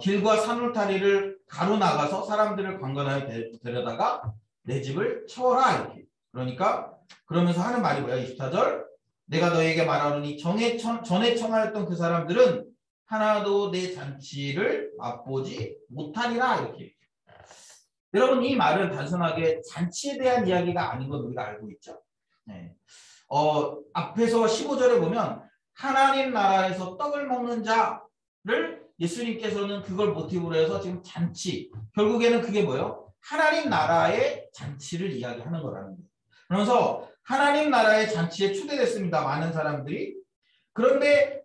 길과 산울타리를 가로나가서 사람들을 관건하여 데려다가 내 집을 채워라 이렇게. 그러니까 그러면서 하는 말이 뭐야? 24절 내가 너에게 말하노니 전에 청하였던 그 사람들은 하나도 내 잔치를 맛보지 못하리라 이렇게. 여러분 이 말은 단순하게 잔치에 대한 이야기가 아닌 건 우리가 알고 있죠. 네. 앞에서 15절에 보면 하나님 나라에서 떡을 먹는 자를 예수님께서는 그걸 모티브로 해서 지금 잔치, 결국에는 그게 뭐예요? 하나님 나라의 잔치를 이야기하는 거라는 거예요. 그러면서 하나님 나라의 잔치에 초대됐습니다. 많은 사람들이. 그런데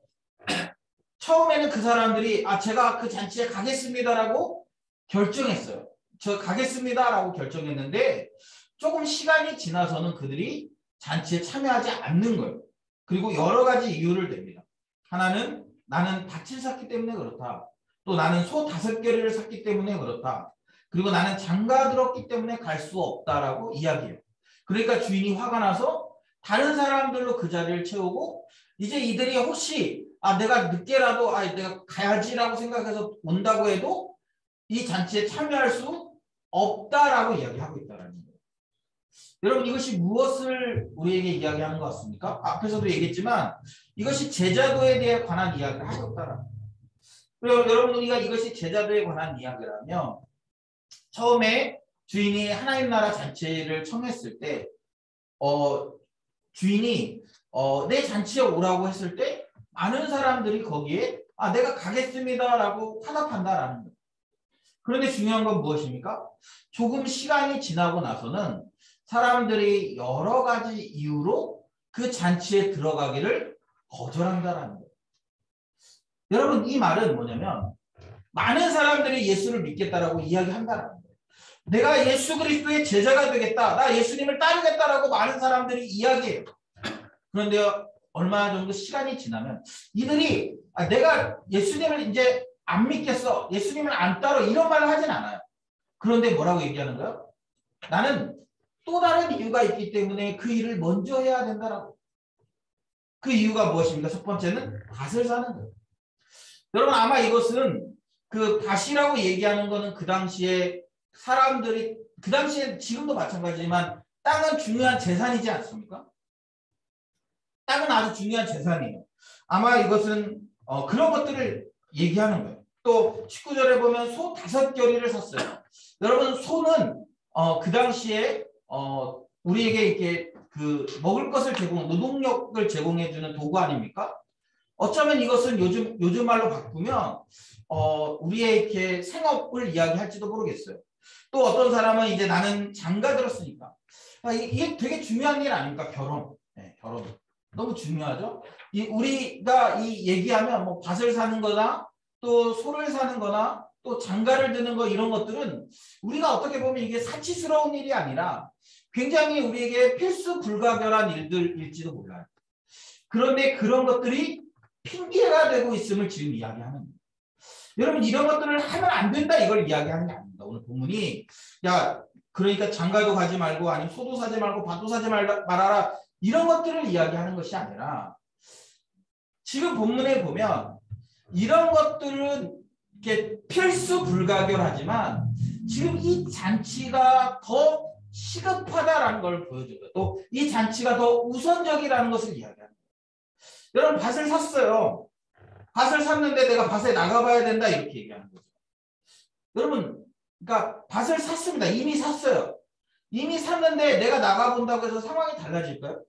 처음에는 그 사람들이 제가 그 잔치에 가겠습니다라고 결정했어요. 저 가겠습니다라고 결정했는데 조금 시간이 지나서는 그들이 잔치에 참여하지 않는 거예요. 그리고 여러 가지 이유를 댑니다. 하나는 나는 밭을 샀기 때문에 그렇다. 또 나는 소 5개를 샀기 때문에 그렇다. 그리고 나는 장가 들었기 때문에 갈 수 없다라고 이야기해요. 그러니까 주인이 화가 나서 다른 사람들로 그 자리를 채우고 이제 이들이 혹시 내가 늦게라도 내가 가야지라고 생각해서 온다고 해도 이 잔치에 참여할 수 없다라고 이야기하고 있다는 거예요. 여러분 이것이 무엇을 우리에게 이야기하는 것 같습니까? 앞에서도 얘기했지만 이것이 제자도에 대해 관한 이야기를 하고 있다라. 그리고 여러분 우리가 이것이 제자도에 관한 이야기라면 처음에 주인이 하나님 나라 잔치를 청했을 때 주인이 내 잔치에 오라고 했을 때 많은 사람들이 거기에 내가 가겠습니다라고 화답한다라는 거예요. 그런데 중요한 건 무엇입니까? 조금 시간이 지나고 나서는 사람들이 여러 가지 이유로 그 잔치에 들어가기를 거절한다라는 거예요. 여러분 이 말은 뭐냐면 많은 사람들이 예수를 믿겠다라고 이야기한다라는 거예요. 내가 예수 그리스도의 제자가 되겠다. 나 예수님을 따르겠다라고 많은 사람들이 이야기해요. 그런데 얼마 정도 시간이 지나면 이들이 내가 예수님을 이제 안 믿겠어. 예수님을 안 따라 이런 말을 하진 않아요. 그런데 뭐라고 얘기하는 거예요? 나는 또 다른 이유가 있기 때문에 그 일을 먼저 해야 된다라고. 그 이유가 무엇입니까? 첫 번째는 밭을 사는 거예요. 여러분 아마 이것은 그 밭이라고 얘기하는 거는 그 당시에 사람들이 그 당시에 지금도 마찬가지지만 땅은 중요한 재산이지 않습니까? 땅은 아주 중요한 재산이에요. 아마 이것은 그런 것들을 얘기하는 거예요. 또 19절에 보면 소 5겨리를 샀어요. 여러분 소는 그 당시에 우리에게 이렇게 그 먹을 것을 노동력을 제공해주는 도구 아닙니까? 어쩌면 이것은 요즘 말로 바꾸면 우리의 이렇게 생업을 이야기할지도 모르겠어요. 또 어떤 사람은 이제 나는 장가 들었으니까 이게 되게 중요한 일 아닙니까? 결혼. 네, 결혼 너무 중요하죠. 우리가 이 얘기하면 뭐 밭을 사는 거나 또 소를 사는 거나 또 장가를 드는 거 이런 것들은 우리가 어떻게 보면 이게 사치스러운 일이 아니라 굉장히 우리에게 필수 불가결한 일들일지도 몰라요. 그런데 그런 것들이 핑계가 되고 있음을 지금 이야기하는 거예요. 여러분 이런 것들을 하면 안 된다 이걸 이야기하는 게 아닙니다. 오늘 본문이 그러니까 장가도 가지 말고 아니면 소도 사지 말고 밭도 사지 말아라 이런 것들을 이야기하는 것이 아니라 지금 본문에 보면 이런 것들은 이렇게 필수 불가결하지만 지금 이 잔치가 더 시급하다라는 걸 보여줘요. 또 이 잔치가 더 우선적이라는 것을 이야기합니다. 여러분 밭을 샀어요. 밭을 샀는데 내가 밭에 나가봐야 된다 이렇게 얘기하는 거죠. 여러분 그러니까 밭을 샀습니다. 이미 샀어요. 이미 샀는데 내가 나가본다고 해서 상황이 달라질까요?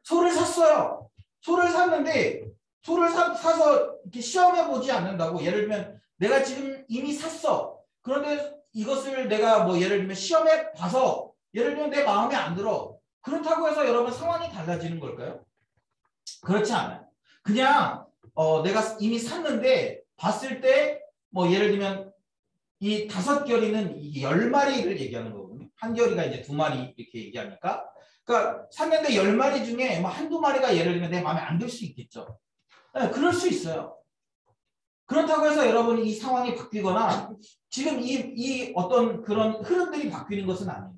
소를 샀어요. 소를 샀는데 소를 사서 이렇게 시험해보지 않는다고 예를 들면 내가 지금 이미 샀어. 그런데 이것을 내가 뭐 예를 들면 시험해 봐서 예를 들면 내 마음에 안 들어. 그렇다고 해서 여러분 상황이 달라지는 걸까요? 그렇지 않아요. 그냥 내가 이미 샀는데 봤을 때 뭐 예를 들면 이 5겨리는 이 10마리를 얘기하는 거거든요. 한 겨리가 이제 2마리 이렇게 얘기하니까 그러니까 샀는데 10마리 중에 뭐 한두 마리가 예를 들면 내 마음에 안 들 수 있겠죠. 네, 그럴 수 있어요. 그렇다고 해서 여러분이 이 상황이 바뀌거나 지금 이 어떤 그런 흐름들이 바뀌는 것은 아니에요.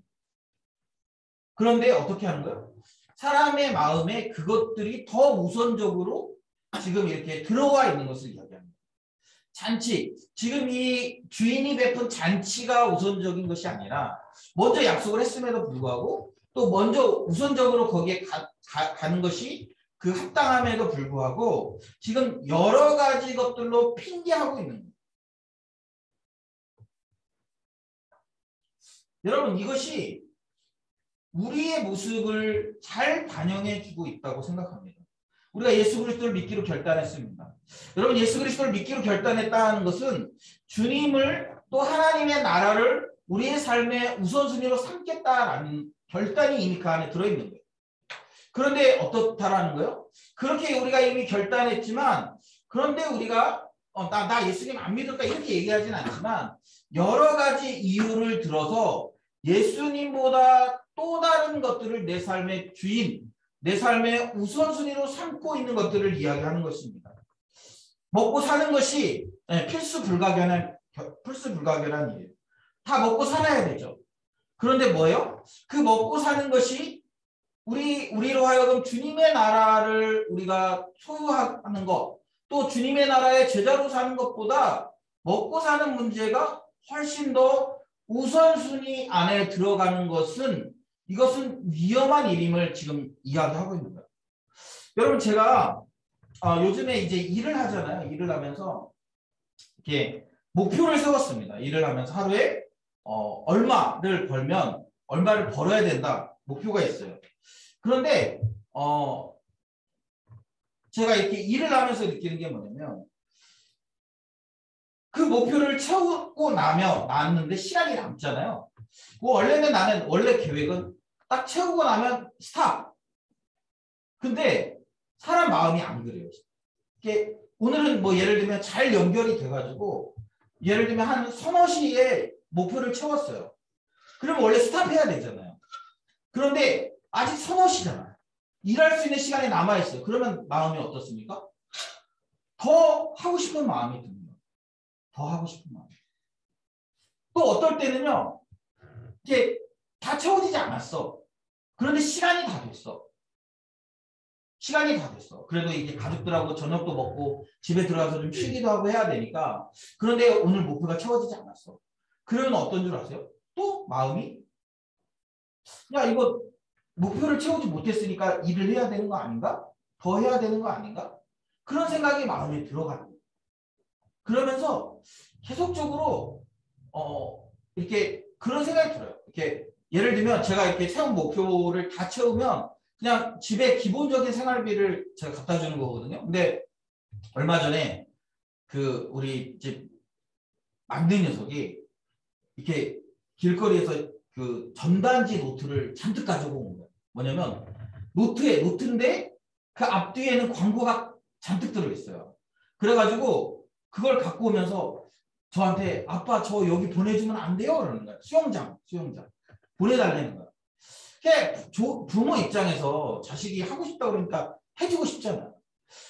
그런데 어떻게 하는 거예요? 사람의 마음에 그것들이 더 우선적으로 지금 이렇게 들어와 있는 것을 이야기합니다. 잔치, 지금 이 주인이 베푼 잔치가 우선적인 것이 아니라 먼저 약속을 했음에도 불구하고 또 먼저 우선적으로 거기에 가는 것이 그 합당함에도 불구하고 지금 여러 가지 것들로 핑계하고 있는 거예요. 여러분 이것이 우리의 모습을 잘 반영해주고 있다고 생각합니다. 우리가 예수 그리스도를 믿기로 결단했습니다. 여러분 예수 그리스도를 믿기로 결단했다는 것은 주님을 또 하나님의 나라를 우리의 삶의 우선순위로 삼겠다라는 결단이 이미 그 안에 들어있는 거예요. 그런데 어떻다라는 거예요? 그렇게 우리가 이미 결단했지만 그런데 우리가 나 예수님 안 믿을까 이렇게 얘기하진 않지만 여러 가지 이유를 들어서 예수님보다 또 다른 것들을 내 삶의 주인, 내 삶의 우선순위로 삼고 있는 것들을 이야기하는 것입니다. 먹고 사는 것이 필수 불가결한 일이에요. 다 먹고 살아야 되죠. 그런데 뭐예요? 그 먹고 사는 것이 우리로 하여금 주님의 나라를 우리가 소유하는 것, 또 주님의 나라의 제자로 사는 것보다 먹고 사는 문제가 훨씬 더 우선순위 안에 들어가는 것은 이것은 위험한 일임을 지금 이야기하고 있는 거예요. 여러분 제가 요즘에 이제 일을 하잖아요. 일을 하면서 이렇게 목표를 세웠습니다. 일을 하면서 하루에 얼마를 벌면 얼마를 벌어야 된다 목표가 있어요. 그런데 제가 이렇게 일을 하면서 느끼는 게 뭐냐면 그 목표를 채우고 나왔는데 시간이 남잖아요. 원래는 나는 원래 계획은 딱 채우고 나면 스탑. 근데 사람 마음이 안 그래요. 이게 오늘은 뭐 예를 들면 잘 연결이 돼가지고 예를 들면 한 서너 시에 목표를 채웠어요. 그러면 원래 스탑해야 되잖아요. 그런데 아직 서너 시잖아요. 일할 수 있는 시간이 남아있어요. 그러면 마음이 어떻습니까? 더 하고 싶은 마음이 듭니다. 더 하고 싶은 마음. 또 어떨 때는요. 이게 다 채워지지 않았어. 그런데 시간이 다 됐어. 시간이 다 됐어. 그래도 이게 가족들하고 저녁도 먹고 집에 들어가서 좀 쉬기도 하고 해야 되니까. 그런데 오늘 목표가 채워지지 않았어. 그러면 어떤 줄 아세요? 또 마음이 야 이거 목표를 채우지 못했으니까 일을 해야 되는 거 아닌가? 더 해야 되는 거 아닌가? 그런 생각이 마음에 들어가는 거예요. 그러면서 계속적으로 이렇게 그런 생각이 들어요. 이렇게 예를 들면 제가 이렇게 세운 목표를 다 채우면 그냥 집에 기본적인 생활비를 제가 갖다 주는 거거든요. 근데 얼마 전에 그 우리 집 막내 녀석이 이렇게 길거리에서 그 전단지 노트를 잔뜩 가지고 온 거예요. 뭐냐면 노트인데 그 앞뒤에는 광고가 잔뜩 들어있어요. 그래가지고 그걸 갖고 오면서 저한테 아빠 저 여기 보내주면 안 돼요? 그러는 거예요. 수영장 보내달라는 거예요. 부모 입장에서 자식이 하고 싶다 그러니까 해주고 싶잖아요.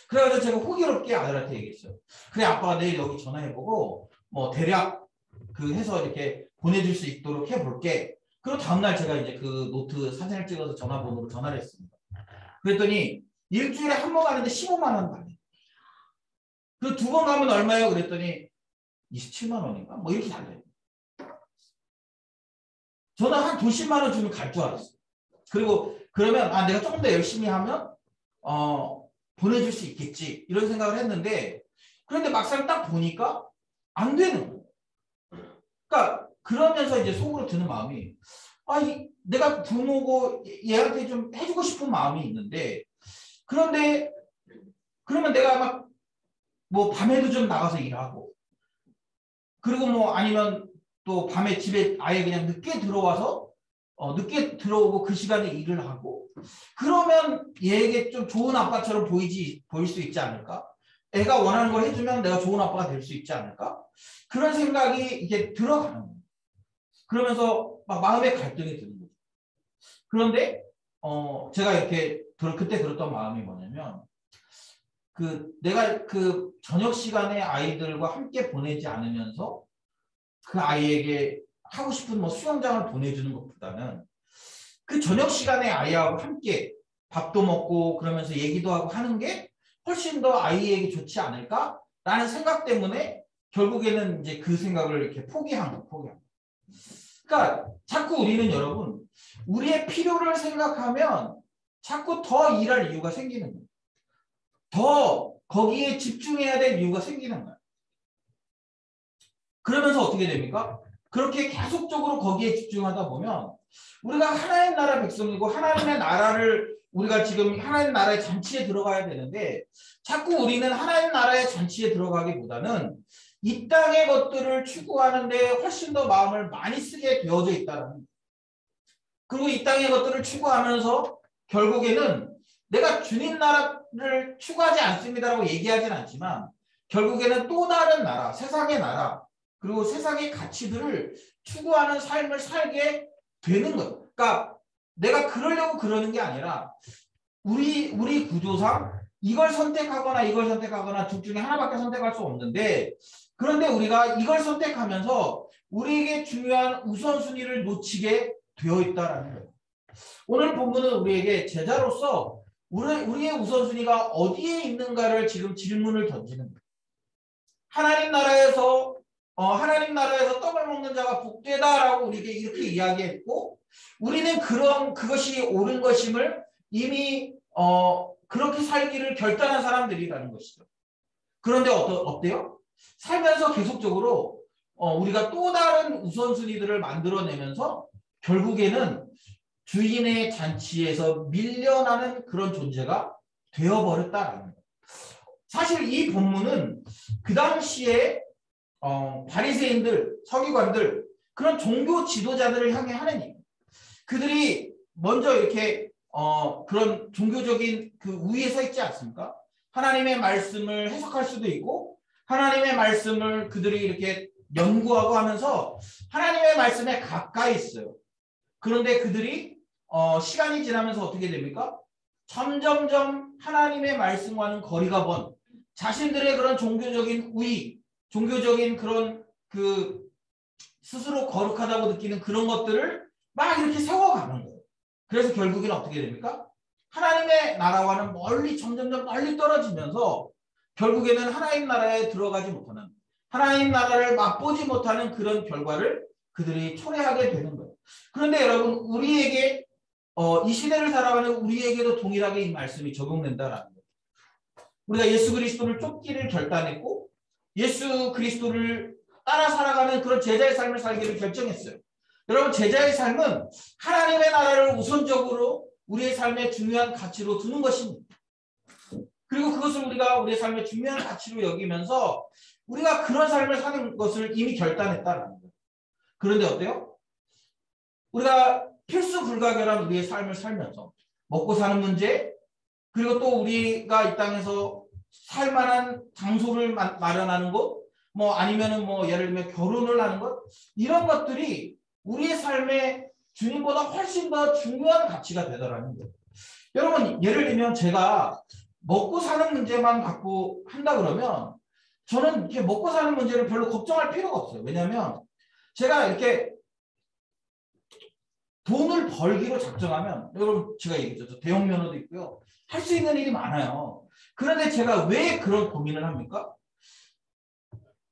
그래가지고 제가 호기롭게 아들한테 얘기했어요. 그래 아빠가 내일 여기 전화해보고 뭐 대략 그 해서 이렇게 보내줄 수 있도록 해볼게. 그리고 다음날 제가 이제 그 노트 사진을 찍어서 전화번호로 전화를 했습니다. 그랬더니 일주일에 한 번 가는데 15만 원 가네. 그 두 번 가면 얼마예요? 그랬더니 27만 원인가? 뭐 이렇게 달래요. 저는 한 20만 원 주면 갈 줄 알았어요. 그리고 그러면 내가 조금 더 열심히 하면 보내줄 수 있겠지 이런 생각을 했는데 그런데 막상 딱 보니까 안 되는 거예요. 그러니까 그러면서 이제 속으로 드는 마음이 내가 부모고 얘한테 좀 해주고 싶은 마음이 있는데 그런데 그러면 내가 막 뭐 밤에도 좀 나가서 일하고 그리고 뭐 아니면 또 밤에 집에 아예 그냥 늦게 들어와서 늦게 들어오고 그 시간에 일을 하고 그러면 얘에게 좀 좋은 아빠처럼 보일 수 있지 않을까? 애가 원하는 걸 해주면 내가 좋은 아빠가 될 수 있지 않을까? 그런 생각이 이게 들어가는 거예요. 그러면서 막 마음의 갈등이 드는 거죠. 그런데 제가 이렇게 그때 들었던 마음이 뭐냐면 내가 그 저녁 시간에 아이들과 함께 보내지 않으면서 그 아이에게 하고 싶은 뭐 수영장을 보내주는 것보다는 그 저녁 시간에 아이하고 함께 밥도 먹고 그러면서 얘기도 하고 하는 게 훨씬 더 아이에게 좋지 않을까라는 생각 때문에 결국에는 이제 그 생각을 이렇게 포기한 거예요. 그러니까 자꾸 우리는 여러분 우리의 필요를 생각하면 자꾸 더 일할 이유가 생기는 거예요. 더 거기에 집중해야 될 이유가 생기는 거예요. 그러면서 어떻게 됩니까? 그렇게 계속적으로 거기에 집중하다 보면 우리가 하나님 나라 백성이고 하나님의 나라를 우리가 지금 하나님 나라의 잔치에 들어가야 되는데 자꾸 우리는 하나님 나라의 잔치에 들어가기보다는 이 땅의 것들을 추구하는데 훨씬 더 마음을 많이 쓰게 되어져 있다는 거예요. 그리고 이 땅의 것들을 추구하면서 결국에는 내가 주님 나라를 추구하지 않습니다라고 얘기하진 않지만 결국에는 또 다른 나라, 세상의 나라 그리고 세상의 가치들을 추구하는 삶을 살게 되는 거예요. 그러니까 내가 그러려고 그러는 게 아니라 우리 구조상 이걸 선택하거나 둘 중에 하나밖에 선택할 수 없는데 그런데 우리가 이걸 선택하면서 우리에게 중요한 우선순위를 놓치게 되어 있다라는 거예요. 오늘 본문은 우리에게 제자로서 우리의 우선순위가 어디에 있는가를 지금 질문을 던지는 거예요. 하나님 나라에서 하나님 나라에서 떡을 먹는 자가 복되다라고 우리에게 이렇게 이야기했고, 우리는 그것이 옳은 것임을 이미 그렇게 살기를 결단한 사람들이라는 것이죠. 그런데 어때요? 살면서 계속적으로 우리가 또 다른 우선순위들을 만들어내면서 결국에는 주인의 잔치에서 밀려나는 그런 존재가 되어버렸다라는 거예요. 사실 이 본문은 그 당시에 바리새인들, 서기관들, 그런 종교 지도자들을 향해 하는 얘기예요. 그들이 먼저 이렇게 그런 종교적인 그 우위에 서 있지 않습니까? 하나님의 말씀을 해석할 수도 있고 하나님의 말씀을 그들이 이렇게 연구하고 하면서 하나님의 말씀에 가까이 있어요. 그런데 그들이 시간이 지나면서 어떻게 됩니까? 점점점 하나님의 말씀과는 거리가 먼 자신들의 그런 종교적인 우위, 종교적인 그런 그 스스로 거룩하다고 느끼는 그런 것들을 막 이렇게 세워가는 거예요. 그래서 결국에는 어떻게 됩니까? 하나님의 나라와는 멀리 점점점 멀리 떨어지면서 결국에는 하나님 나라에 들어가지 못하는, 하나님 나라를 맛보지 못하는 그런 결과를 그들이 초래하게 되는 거예요. 그런데 여러분, 우리에게 이 시대를 살아가는 우리에게도 동일하게 이 말씀이 적용된다라는 거예요. 우리가 예수 그리스도를 쫓기를 결단했고 예수 그리스도를 따라 살아가는 그런 제자의 삶을 살기를 결정했어요. 여러분, 제자의 삶은 하나님의 나라를 우선적으로 우리의 삶의 중요한 가치로 두는 것입니다. 그리고 그것을 우리가 우리의 삶의 중요한 가치로 여기면서 우리가 그런 삶을 사는 것을 이미 결단했다는 거예요. 그런데 어때요? 우리가 필수 불가결한 우리의 삶을 살면서 먹고 사는 문제, 그리고 또 우리가 이 땅에서 살만한 장소를 마련하는 것, 아니면은 예를 들면 결혼을 하는 것, 이런 것들이 우리의 삶에 주님보다 훨씬 더 중요한 가치가 되더라는 거예요. 여러분, 예를 들면 제가 먹고 사는 문제만 갖고 한다 그러면 저는 이렇게 먹고 사는 문제를 별로 걱정할 필요가 없어요. 왜냐하면 제가 이렇게 돈을 벌기로 작정하면, 여러분 제가 얘기했죠. 대형 면허도 있고요. 할 수 있는 일이 많아요. 그런데 제가 왜 그런 고민을 합니까?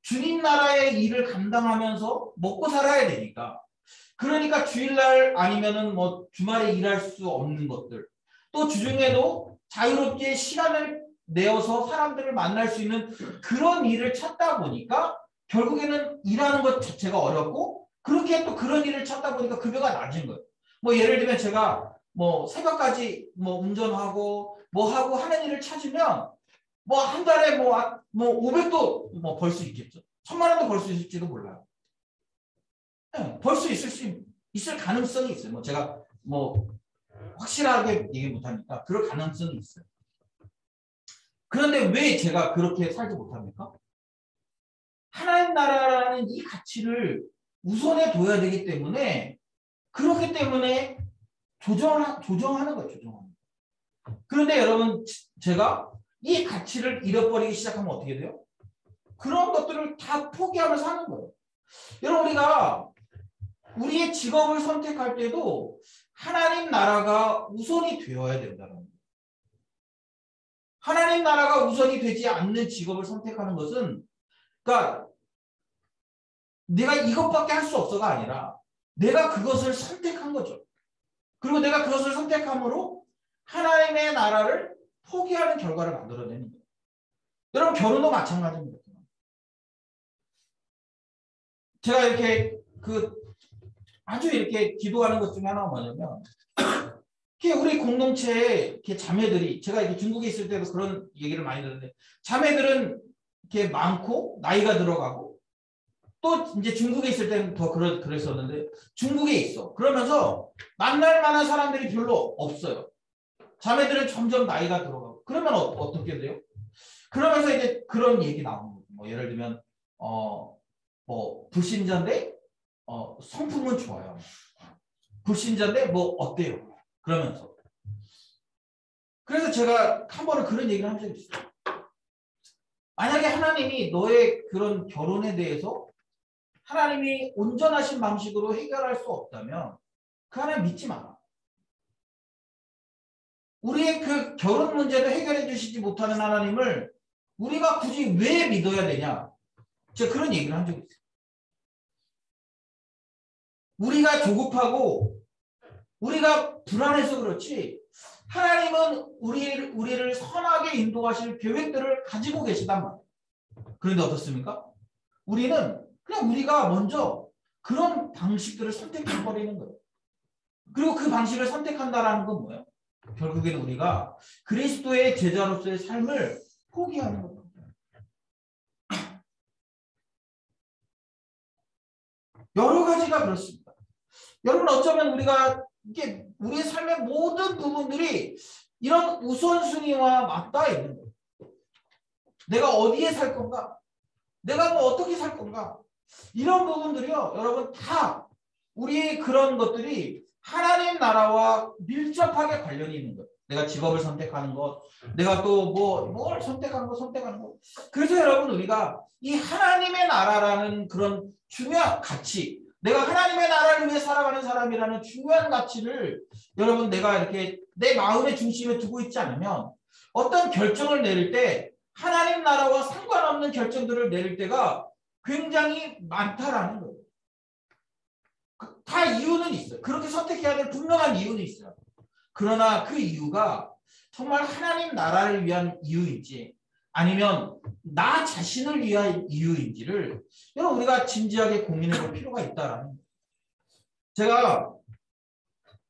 주님 나라의 일을 감당하면서 먹고 살아야 되니까. 그러니까 주일날 아니면은 주말에 일할 수 없는 것들, 또 주중에도 자유롭게 시간을 내어서 사람들을 만날 수 있는 그런 일을 찾다 보니까 결국에는 일하는 것 자체가 어렵고, 그렇게 또 그런 일을 찾다 보니까 급여가 낮은 거예요. 예를 들면 제가 새벽까지 운전하고 하고 하는 일을 찾으면 한 달에 500도 벌 수 있겠죠. 1000만 원도 벌 수 있을지도 몰라요. 네, 벌 수 있을 가능성이 있어요. 제가 확실하게 얘기 못하니까 그럴 가능성이 있어요. 그런데 왜 제가 그렇게 살지 못합니까? 하나님 나라라는 이 가치를 우선에 둬야 되기 때문에, 그렇기 때문에 조정하는 거예요. 조정하는 거예요. 그런데 여러분, 제가 이 가치를 잃어버리기 시작하면 어떻게 돼요? 그런 것들을 다 포기하면서 하는 거예요. 여러분, 우리가 우리의 직업을 선택할 때도 하나님 나라가 우선이 되어야 된다는 거예요. 하나님 나라가 우선이 되지 않는 직업을 선택하는 것은, 그러니까 내가 이것밖에 할 수 없어가 아니라 내가 그것을 선택한 거죠. 그리고 내가 그것을 선택함으로 하나님의 나라를 포기하는 결과를 만들어내는 거예요. 여러분, 결혼도 마찬가지입니다. 제가 이렇게 아주 이렇게 기도하는 것 중에 하나가 뭐냐면, 우리 공동체에 이렇게 자매들이, 제가 이렇게 중국에 있을 때도 그런 얘기를 많이 들었는데, 자매들은 이렇게 많고 나이가 들어가고, 또 이제 중국에 있을 때는 더 그랬었는데 중국에 있어. 그러면서 만날 만한 사람들이 별로 없어요. 자매들은 점점 나이가 들어가고. 그러면 어떻게 돼요? 그러면서 이제 그런 얘기 나오는 거죠. 예를 들면 불신자인데 성품은 좋아요. 불신자인데 어때요? 그러면서. 그래서 제가 한 번은 그런 얘기를 한 적이 있어요. 만약에 하나님이 너의 그런 결혼에 대해서 하나님이 온전하신 방식으로 해결할 수 없다면 그 하나님 믿지 마라. 우리의 그 결혼 문제도 해결해 주시지 못하는 하나님을 우리가 굳이 왜 믿어야 되냐? 제가 그런 얘기를 한 적이 있어요. 우리가 조급하고 우리가 불안해서 그렇지 하나님은 우리를 선하게 인도하실 계획들을 가지고 계시단 말이에요. 그런데 어떻습니까? 우리는 그냥 우리가 먼저 그런 방식들을 선택해버리는 거예요. 그리고 그 방식을 선택한다라는 건 뭐예요? 결국에는 우리가 그리스도의 제자로서의 삶을 포기하는 겁니다. 여러 가지가 그렇습니다. 여러분 어쩌면 우리가 이게 우리의 삶의 모든 부분들이 이런 우선순위와 맞닿아 있는 거예요. 내가 어디에 살 건가? 내가 뭐 어떻게 살 건가? 이런 부분들이요. 여러분 다 우리의 그런 것들이 하나님 나라와 밀접하게 관련이 있는 거예요. 내가 직업을 선택하는 것, 내가 또 뭘 선택하는 것. 그래서 여러분 우리가 이 하나님의 나라라는 그런 중요한 가치, 내가 하나님의 나라를 위해 살아가는 사람이라는 중요한 가치를 여러분 내가 이렇게 내 마음의 중심에 두고 있지 않으면 어떤 결정을 내릴 때 하나님 나라와 상관없는 결정들을 내릴 때가 굉장히 많다라는 거예요. 다 이유는 있어요. 그렇게 선택해야 될 분명한 이유는 있어요. 그러나 그 이유가 정말 하나님 나라를 위한 이유인지 아니면 나 자신을 위한 이유인지를 여러분 우리가 진지하게 고민해 볼 필요가 있다라는 거예요. 제가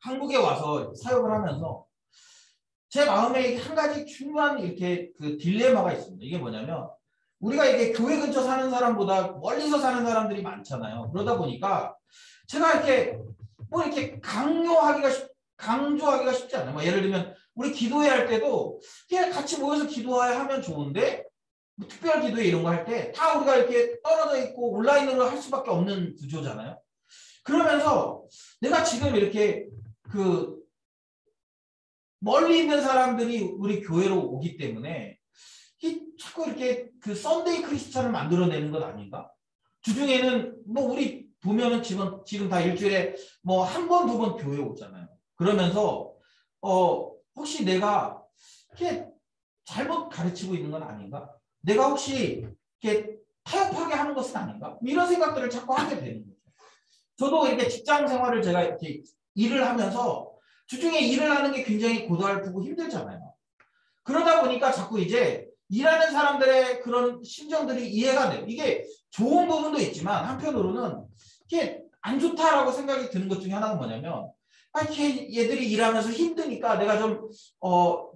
한국에 와서 사역을 하면서 제 마음에 한 가지 중요한 이렇게 그 딜레마가 있습니다. 이게 뭐냐면 우리가 이게 교회 근처 사는 사람보다 멀리서 사는 사람들이 많잖아요. 그러다 보니까 제가 이렇게 뭐 이렇게 강조하기가 쉽지 않아요. 뭐 예를 들면 우리 기도회 할 때도 그냥 같이 모여서 기도회 하면 좋은데 뭐 특별 기도회 이런 거 할 때 다 우리가 이렇게 떨어져 있고 온라인으로 할 수밖에 없는 구조잖아요. 그러면서 내가 지금 이렇게 그 멀리 있는 사람들이 우리 교회로 오기 때문에 자꾸 이렇게 그 썬데이 크리스찬을 만들어내는 것 아닌가? 주중에는 뭐 우리 보면은 지금 다 일주일에 뭐 한 번, 두 번 교회 오잖아요. 그러면서 혹시 내가 이렇게 잘못 가르치고 있는 건 아닌가? 내가 혹시 이렇게 타협하게 하는 것은 아닌가? 이런 생각들을 자꾸 하게 되는 거죠. 저도 이렇게 직장 생활을 제가 이렇게 일을 하면서 주중에 일을 하는 게 굉장히 고달프고 힘들잖아요. 그러다 보니까 자꾸 이제 일하는 사람들의 그런 심정들이 이해가 돼요. 이게 좋은 부분도 있지만 한편으로는 이게 안 좋다라고 생각이 드는 것 중에 하나가 뭐냐면 이렇게 얘들이 일하면서 힘드니까 내가 좀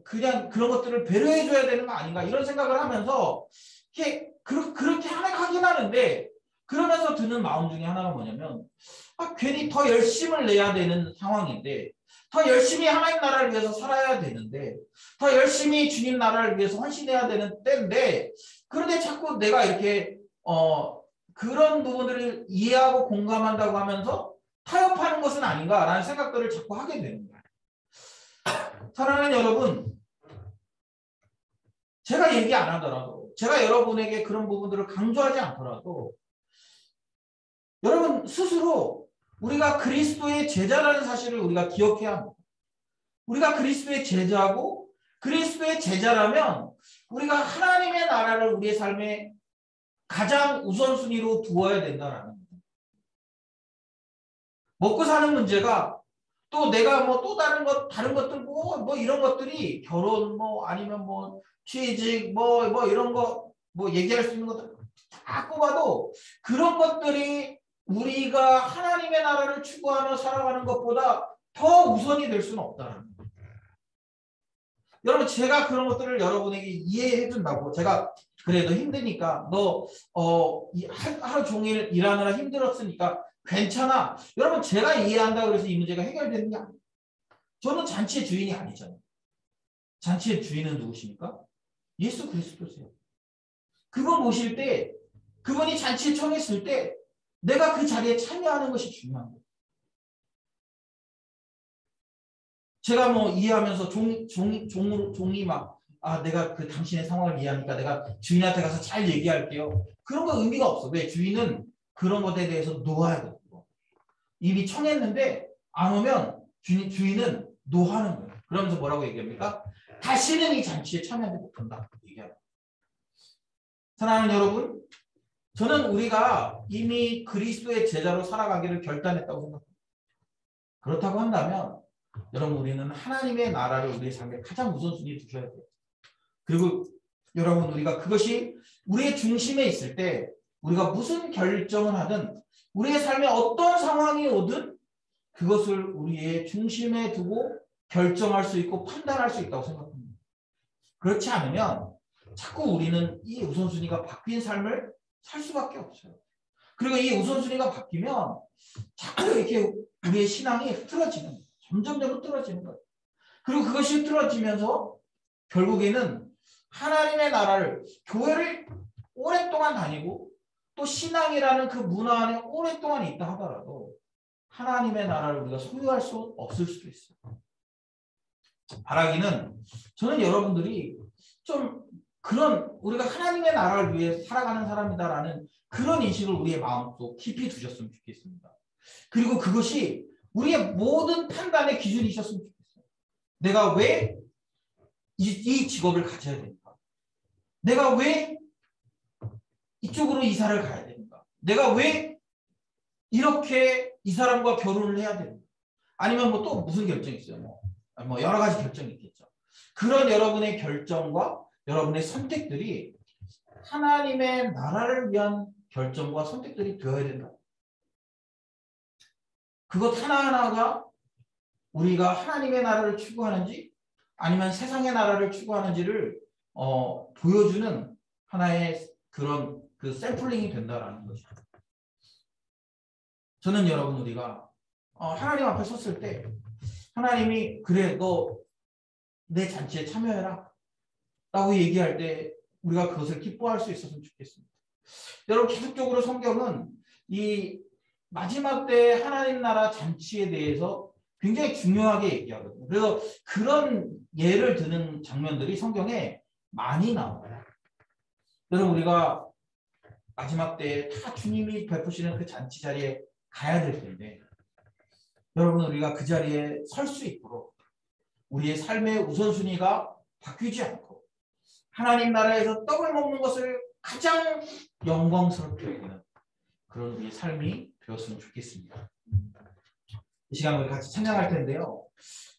그냥 그런 것들을 배려해줘야 되는 거 아닌가 이런 생각을 하면서 이렇게 그렇게 하긴 하는데 그러면서 드는 마음 중에 하나가 뭐냐면 괜히 더 열심을 내야 되는 상황인데 더 열심히 하나님 나라를 위해서 살아야 되는데 더 열심히 주님 나라를 위해서 헌신해야 되는 때인데 그런데 자꾸 내가 이렇게 그런 부분들을 이해하고 공감한다고 하면서 타협하는 것은 아닌가라는 생각들을 자꾸 하게 되는 거예요. 사랑하는 여러분, 제가 얘기 안 하더라도 제가 여러분에게 그런 부분들을 강조하지 않더라도 여러분 스스로 우리가 그리스도의 제자라는 사실을 우리가 기억해야 합니다. 우리가 그리스도의 제자고 그리스도의 제자라면 우리가 하나님의 나라를 우리의 삶에 가장 우선순위로 두어야 된다라는 거예요. 먹고 사는 문제가 또 내가 뭐 또 다른 것들 뭐 이런 것들이 결혼 뭐 아니면 뭐 취직 뭐 이런 거 뭐 얘기할 수 있는 것들 다 꼽아도 그런 것들이 우리가 하나님의 나라를 추구하며 살아가는 것보다 더 우선이 될 수는 없다는 거예요. 여러분 제가 그런 것들을 여러분에게 이해해 준다고 제가 그래도 힘드니까 너 하루 종일 일하느라 힘들었으니까 괜찮아. 여러분 제가 이해한다고 해서 이 문제가 해결되는 게 아니에요. 저는 잔치의 주인이 아니잖아요. 잔치의 주인은 누구십니까? 예수 그리스도세요. 그분 모실 때 그분이 잔치에 청했을 때 내가 그 자리에 참여하는 것이 중요한 거예요. 제가 뭐 이해하면서 종이 막 내가 그 당신의 상황을 이해하니까 내가 주인한테 가서 잘 얘기할게요. 그런 거 의미가 없어. 왜? 주인은 그런 것에 대해서 놓아야 돼요. 이미 청했는데 안 오면 주인은 노하는 거예요. 그러면서 뭐라고 얘기합니까? 다시는 이 잔치에 참여하지 못한다. 얘기합니다. 사랑하는 여러분, 저는 우리가 이미 그리스도의 제자로 살아가기를 결단했다고 생각합니다. 그렇다고 한다면 여러분 우리는 하나님의 나라를 우리의 삶에 가장 우선순위에 두셔야 돼요. 그리고 여러분 우리가 그것이 우리의 중심에 있을 때 우리가 무슨 결정을 하든 우리의 삶에 어떤 상황이 오든 그것을 우리의 중심에 두고 결정할 수 있고 판단할 수 있다고 생각합니다. 그렇지 않으면 자꾸 우리는 이 우선순위가 바뀐 삶을 살 수밖에 없어요. 그리고 이 우선순위가 바뀌면 자꾸 이렇게 우리의 신앙이 흐트러지는 거예요. 점점 흐트러지는 거예요. 그리고 그것이 흐트러지면서 결국에는 하나님의 나라를, 교회를 오랫동안 다니고 또 신앙이라는 그 문화 안에 오랫동안 있다 하더라도 하나님의 나라를 우리가 소유할 수 없을 수도 있어요. 바라기는 저는 여러분들이 좀 그런 우리가 하나님의 나라를 위해 살아가는 사람이다라는 그런 인식을 우리의 마음속 깊이 두셨으면 좋겠습니다. 그리고 그것이 우리의 모든 판단의 기준이셨으면 좋겠어요. 내가 왜 이 직업을 가져야 되는가? 내가 왜 이쪽으로 이사를 가야 되는가? 내가 왜 이렇게 이 사람과 결혼을 해야 되는가? 아니면 뭐 또 무슨 결정이 있어요? 뭐 여러 가지 결정이 있겠죠. 그런 여러분의 결정과 여러분의 선택들이 하나님의 나라를 위한 결정과 선택들이 되어야 된다. 그것 하나하나가 우리가 하나님의 나라를 추구하는지 아니면 세상의 나라를 추구하는지를 보여주는 하나의 그런 그 샘플링이 된다라는 것이죠. 저는 여러분 우리가 하나님 앞에 섰을 때 하나님이 그래 너 내 잔치에 참여해라 라고 얘기할 때 우리가 그것을 기뻐할 수 있었으면 좋겠습니다. 여러분 기독적으로 성경은 이 마지막 때 하나님 나라 잔치에 대해서 굉장히 중요하게 얘기하거든요. 그래서 그런 예를 드는 장면들이 성경에 많이 나와요. 여러분 우리가 마지막 때 다 주님이 베푸시는 그 잔치 자리에 가야 될 텐데 여러분 우리가 그 자리에 설 수 있도록 우리의 삶의 우선순위가 바뀌지 않고 하나님 나라에서 떡을 먹는 것을 가장 영광스럽게 여기는 그런 우리의 삶이 되었으면 좋겠습니다. 이 시간 우리 같이 찬양할 텐데요.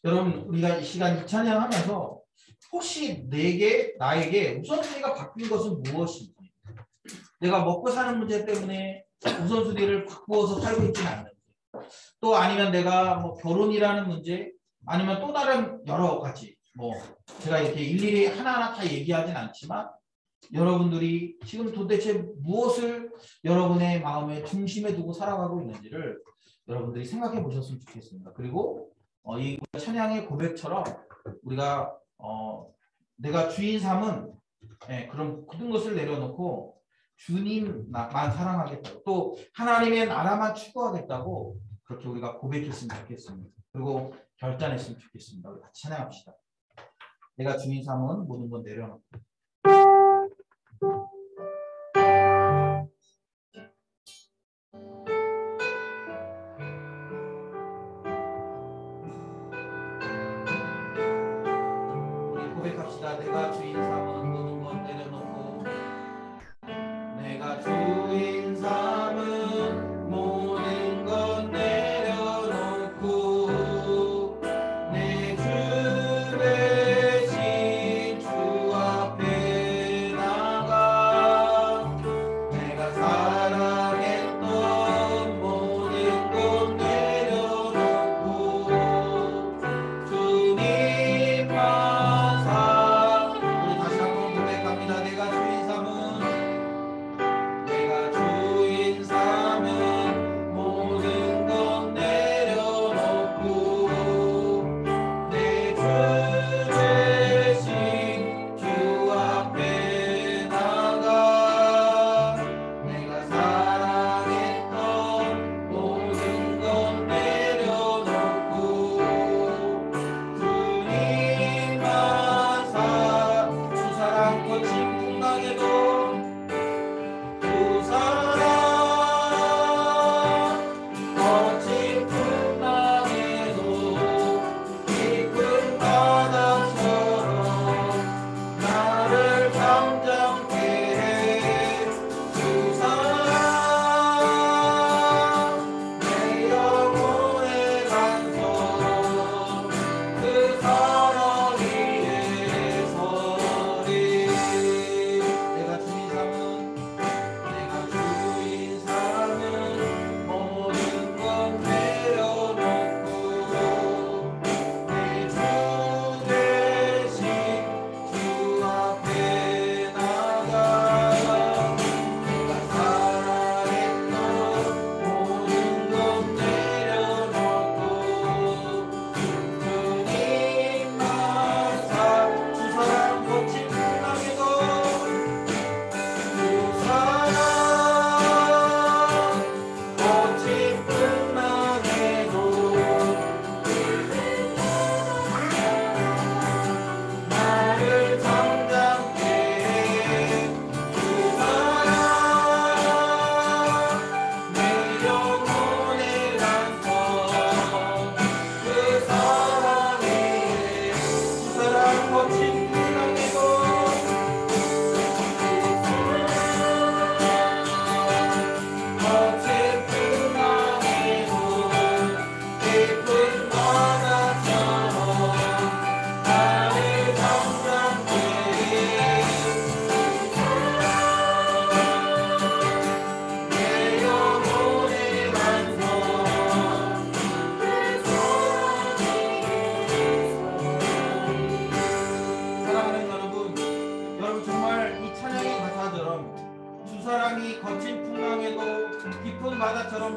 여러분 우리가 이 시간 찬양하면서 혹시 나에게 우선순위가 바뀐 것은 무엇인지 내가 먹고 사는 문제 때문에 우선순위를 바꾸어서 살고 있지는 않는지 또 아니면 내가 뭐 결혼이라는 문제 아니면 또 다른 여러 가지 뭐 제가 이렇게 일일이 하나하나 다 얘기하진 않지만 여러분들이 지금 도대체 무엇을 여러분의 마음의 중심에 두고 살아가고 있는지를 여러분들이 생각해 보셨으면 좋겠습니다. 그리고 이 찬양의 고백처럼 우리가 내가 주인 삼은 그런 모든 것을 내려놓고 주님만 사랑하겠다고 또 하나님의 나라만 추구하겠다고 그렇게 우리가 고백했으면 좋겠습니다. 그리고 결단했으면 좋겠습니다. 우리 같이 찬양합시다. 내가 주인 삼은 모든 것 내려놓고 우리 고백합시다. 내가 주인 삼은 모든 것 내려놓고 내가 주인 삼은 모든 것 내려놓고 내 주 대신 주 앞에 나가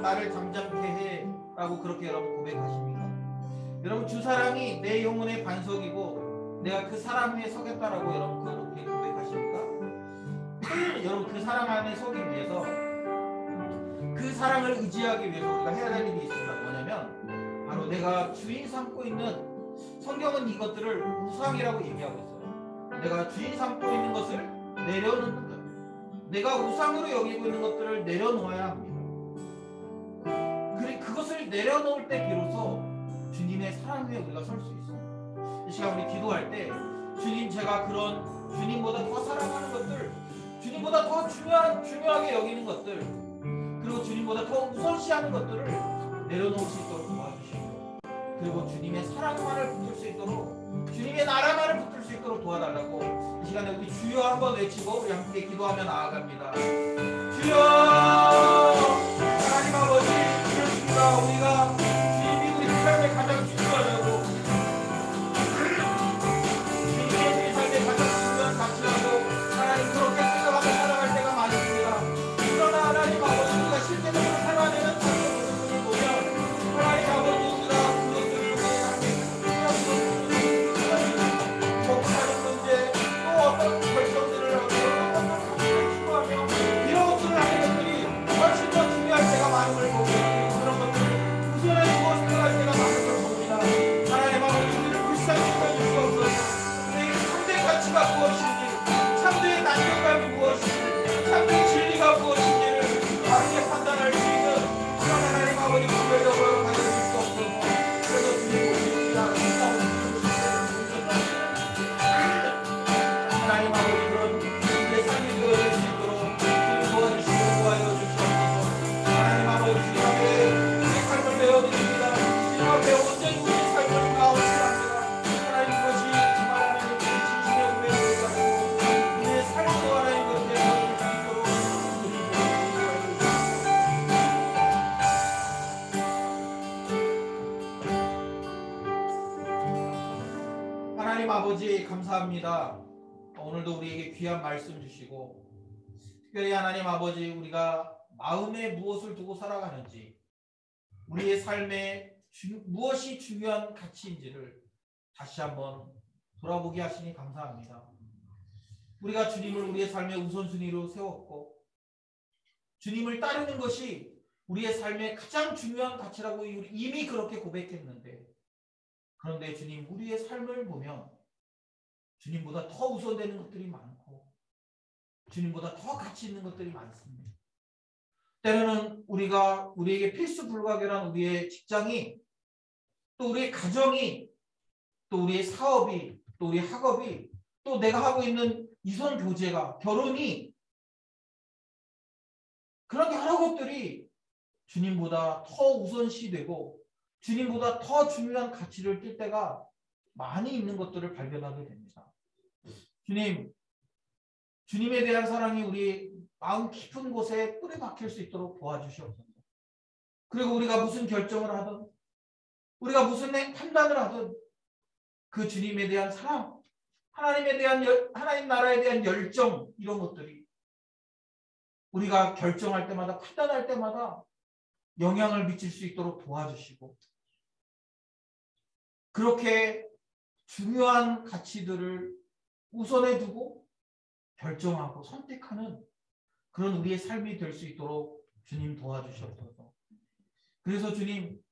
사랑은 나를 잠잠케 해 라고 그렇게 여러분 고백하십니까? 여러분 주 사랑이 내 영혼의 반석이고 내가 그 사랑 위에 서겠다라고 여러분 그렇게 고백하십니까? 여러분 그 사랑 안에 서기 위해서 그 사랑을 의지하기 위해서 우리가 해야 될 일이 있습니다. 뭐냐면 바로 내가 주인 삼고 있는, 성경은 이것들을 우상이라고 얘기하고 있어요. 내가 주인 삼고 있는 것을 내려놓는 거예요. 내가 우상으로 여기고 있는 것들을 내려놓아야 합니다. 그것을 내려놓을 때 비로소 주님의 사랑 위에 우리가 설 수 있어요. 이 시간 우리 기도할 때 주님, 제가 그런 주님보다 더 사랑하는 것들, 주님보다 더 중요하게 여기는 것들, 그리고 주님보다 더 우선시하는 것들을 내려놓을 수 있도록 도와주시고, 그리고 주님의 사랑만을 붙들 수 있도록, 주님의 나라만을 붙들 수 있도록 도와달라고 이 시간에 우리 주여 한번 외치고 우리 함께 기도하며 나아갑니다. 주여 하나님 아버지, 그렇습니다. 우리가 주님이 우리 삶의 가장 중요하고 주님이 우리 삶의 가장 중요한 가치라고 하나님 그렇게 생각하고 살아갈 때가 많습니다. 그러나 하나님 아버지, 우리가 실제적으로 살아내는 삶의 모습을 보면 하나님 아버지, 우리가 그것들을 먹고 사는 문제, 또 어떤 결정들을 하고 어떤 것들을 추구하며 이런 것들을 하는 것들이 훨씬 더 중요할 때가 많은 걸 보고, 그런 것들을 우선에 두고 생각할 때가 많은 걸 봅니다. 하나님 아버지, 우리를 불쌍히 여겨주시옵소서. 우리에게 참된 가치가 무엇인지, 참된 안정감이 무엇인지, 참된 진리가 무엇인지를 바르게 판단할 수 있는 그런 하나님 아버지 구별력을 가져주시옵소서. 그래서 주님 오십시다. 하나님 아버지, 그런 우리의 삶이 되어질 수 있도록 주님 도와주시고 도와여 주시옵소서. 하나님 아버지, 주님 앞에 우리의 삶을 배워드립니다. 주님 앞에 온전히 우리의 삶을 나오시랍니다. 하나님, 그것이 정말 하나님 진심의 구별을 가지고 우리의 삶으로 하나님 그렇게 되어질 수 있도록 주님 도와주시옵소서. 하나님 아버지, 감사합니다. 오늘도 우리에게 귀한 말씀 주시고, 특별히 하나님 아버지, 우리가 마음에 무엇을 두고 살아가는지, 우리의 삶에 무엇이 중요한 가치인지를 다시 한번 돌아보게 하시니 감사합니다. 우리가 주님을 우리의 삶의 우선순위로 세웠고, 주님을 따르는 것이 우리의 삶의 가장 중요한 가치라고 이미 그렇게 고백했는데, 그런데 주님, 우리의 삶을 보면 주님보다 더 우선되는 것들이 많고 주님보다 더 가치 있는 것들이 많습니다. 때로는 우리에게 필수 불가결한 우리의 직장이, 또 우리의 가정이, 또 우리의 사업이, 또 우리의 학업이, 또 내가 하고 있는 이성 교제가, 결혼이, 그런 여러 것들이 주님보다 더 우선시되고 주님보다 더 중요한 가치를 띌 때가 많이 있는 것들을 발견하게 됩니다. 주님, 주님에 대한 사랑이 우리 마음 깊은 곳에 뿌리 박힐 수 있도록 도와주시옵소서. 그리고 우리가 무슨 결정을 하든, 우리가 무슨 판단을 하든, 그 주님에 대한 사랑, 하나님에 대한 하나님 나라에 대한 열정, 이런 것들이 우리가 결정할 때마다, 판단할 때마다 영향을 미칠 수 있도록 도와주시고, 그렇게 중요한 가치들을 우선에 두고 결정하고 선택하는 그런 우리의 삶이 될 수 있도록 주님 도와주시옵소서. 그래서 주님,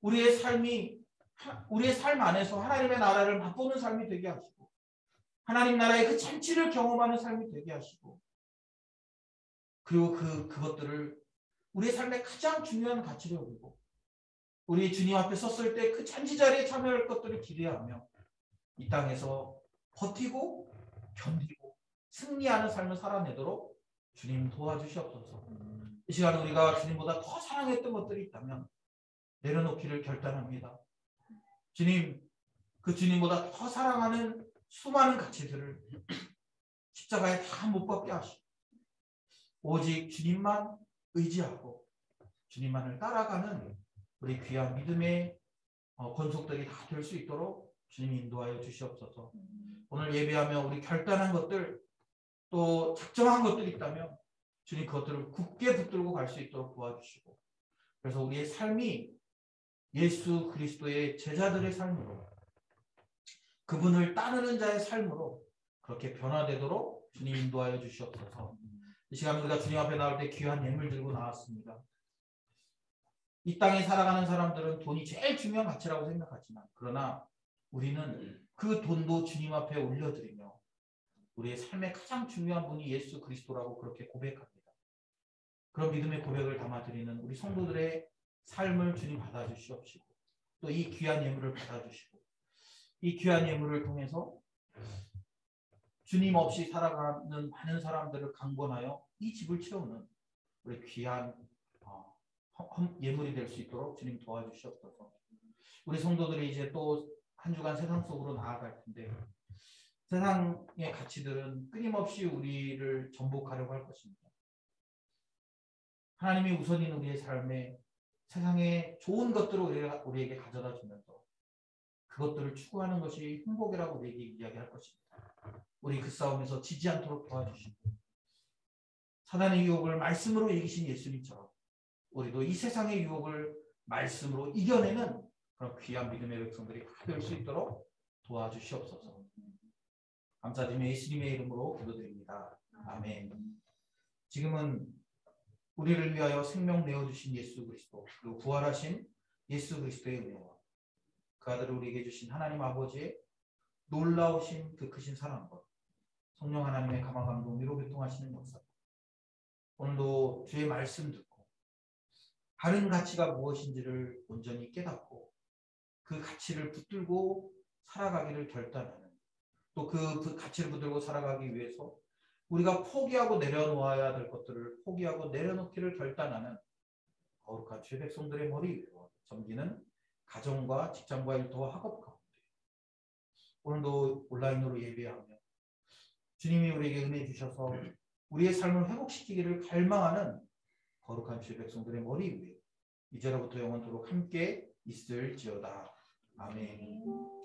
우리의 삶 안에서 하나님의 나라를 맛보는 삶이 되게 하시고, 하나님 나라의 그 잔치를 경험하는 삶이 되게 하시고, 그리고 그것들을 우리의 삶의 가장 중요한 가치로 여기고, 우리 주님 앞에 섰을 때 그 잔치 자리에 참여할 것들을 기대하며 이 땅에서 버티고 견디고 승리하는 삶을 살아내도록 주님 도와주시옵소서. 이 시간 우리가 주님보다 더 사랑했던 것들이 있다면 내려놓기를 결단합니다. 주님, 그 주님보다 더 사랑하는 수많은 가치들을 십자가에 다 못 박게 하시고, 오직 주님만 의지하고 주님만을 따라가는 우리 귀한 믿음의 권속들이 다 될 수 있도록 주님 인도하여 주시옵소서. 오늘 예배하며 우리 결단한 것들, 또 작정한 것들이 있다면 주님 그것들을 굳게 붙들고 갈 수 있도록 도와주시고, 그래서 우리의 삶이 예수 그리스도의 제자들의 삶으로, 그분을 따르는 자의 삶으로 그렇게 변화되도록 주님 인도하여 주시옵소서. 이 시간 우리가 주님 앞에 나올 때 귀한 예물 들고 나왔습니다. 이 땅에 살아가는 사람들은 돈이 제일 중요한 가치라고 생각하지만, 그러나 우리는 그 돈도 주님 앞에 올려드리며 우리의 삶의 가장 중요한 분이 예수 그리스도라고 그렇게 고백합니다. 그런 믿음의 고백을 담아드리는 우리 성도들의 삶을 주님 받아주시옵시고, 또 이 귀한 예물을 받아주시고, 이 귀한 예물을 통해서 주님 없이 살아가는 많은 사람들을 강권하여 이 집을 채우는 우리 귀한 예물이 될 수 있도록 주님 도와주시옵소서. 우리 성도들이 이제 또 한 주간 세상 속으로 나아갈 텐데, 세상의 가치들은 끊임없이 우리를 전복하려고 할 것입니다. 하나님이 우선인 우리의 삶에 세상의 좋은 것들을 우리에게 가져다 주면서 그것들을 추구하는 것이 행복이라고 우리에게 이야기할 것입니다. 우리 그 싸움에서 지지 않도록 도와주시고, 사단의 유혹을 말씀으로 이기신 예수님처럼 우리도 이 세상의 유혹을 말씀으로 이겨내는 그런 귀한 믿음의 백성들이 될 수 있도록 도와주시옵소서. 감사드리며 예수님의 이름으로 기도드립니다. 아멘. 지금은 우리를 위하여 생명 내어주신 예수 그리스도, 그리고 부활하신 예수 그리스도의 은혜와 그 아들을 우리에게 주신 하나님 아버지의 놀라우신 그 크신 사랑과 성령 하나님의 감화감동 위로 교통하시는 역사, 오늘도 주의 말씀 듣고 바른 가치가 무엇인지를 온전히 깨닫고 그 가치를 붙들고 살아가기를 결단하는, 또 그 가치를 붙들고 살아가기 위해서 우리가 포기하고 내려놓아야 될 것들을 포기하고 내려놓기를 결단하는 거룩한 주의 백성들의 머리 위로 섬기는 가정과 직장과 일터와 학업 가운데 오늘도 온라인으로 예배하며 주님이 우리에게 은혜 주셔서 우리의 삶을 회복시키기를 갈망하는 거룩한 주의 백성들의 머리 위에 이제로부터 영원토록 함께 있을지어다. 아멘.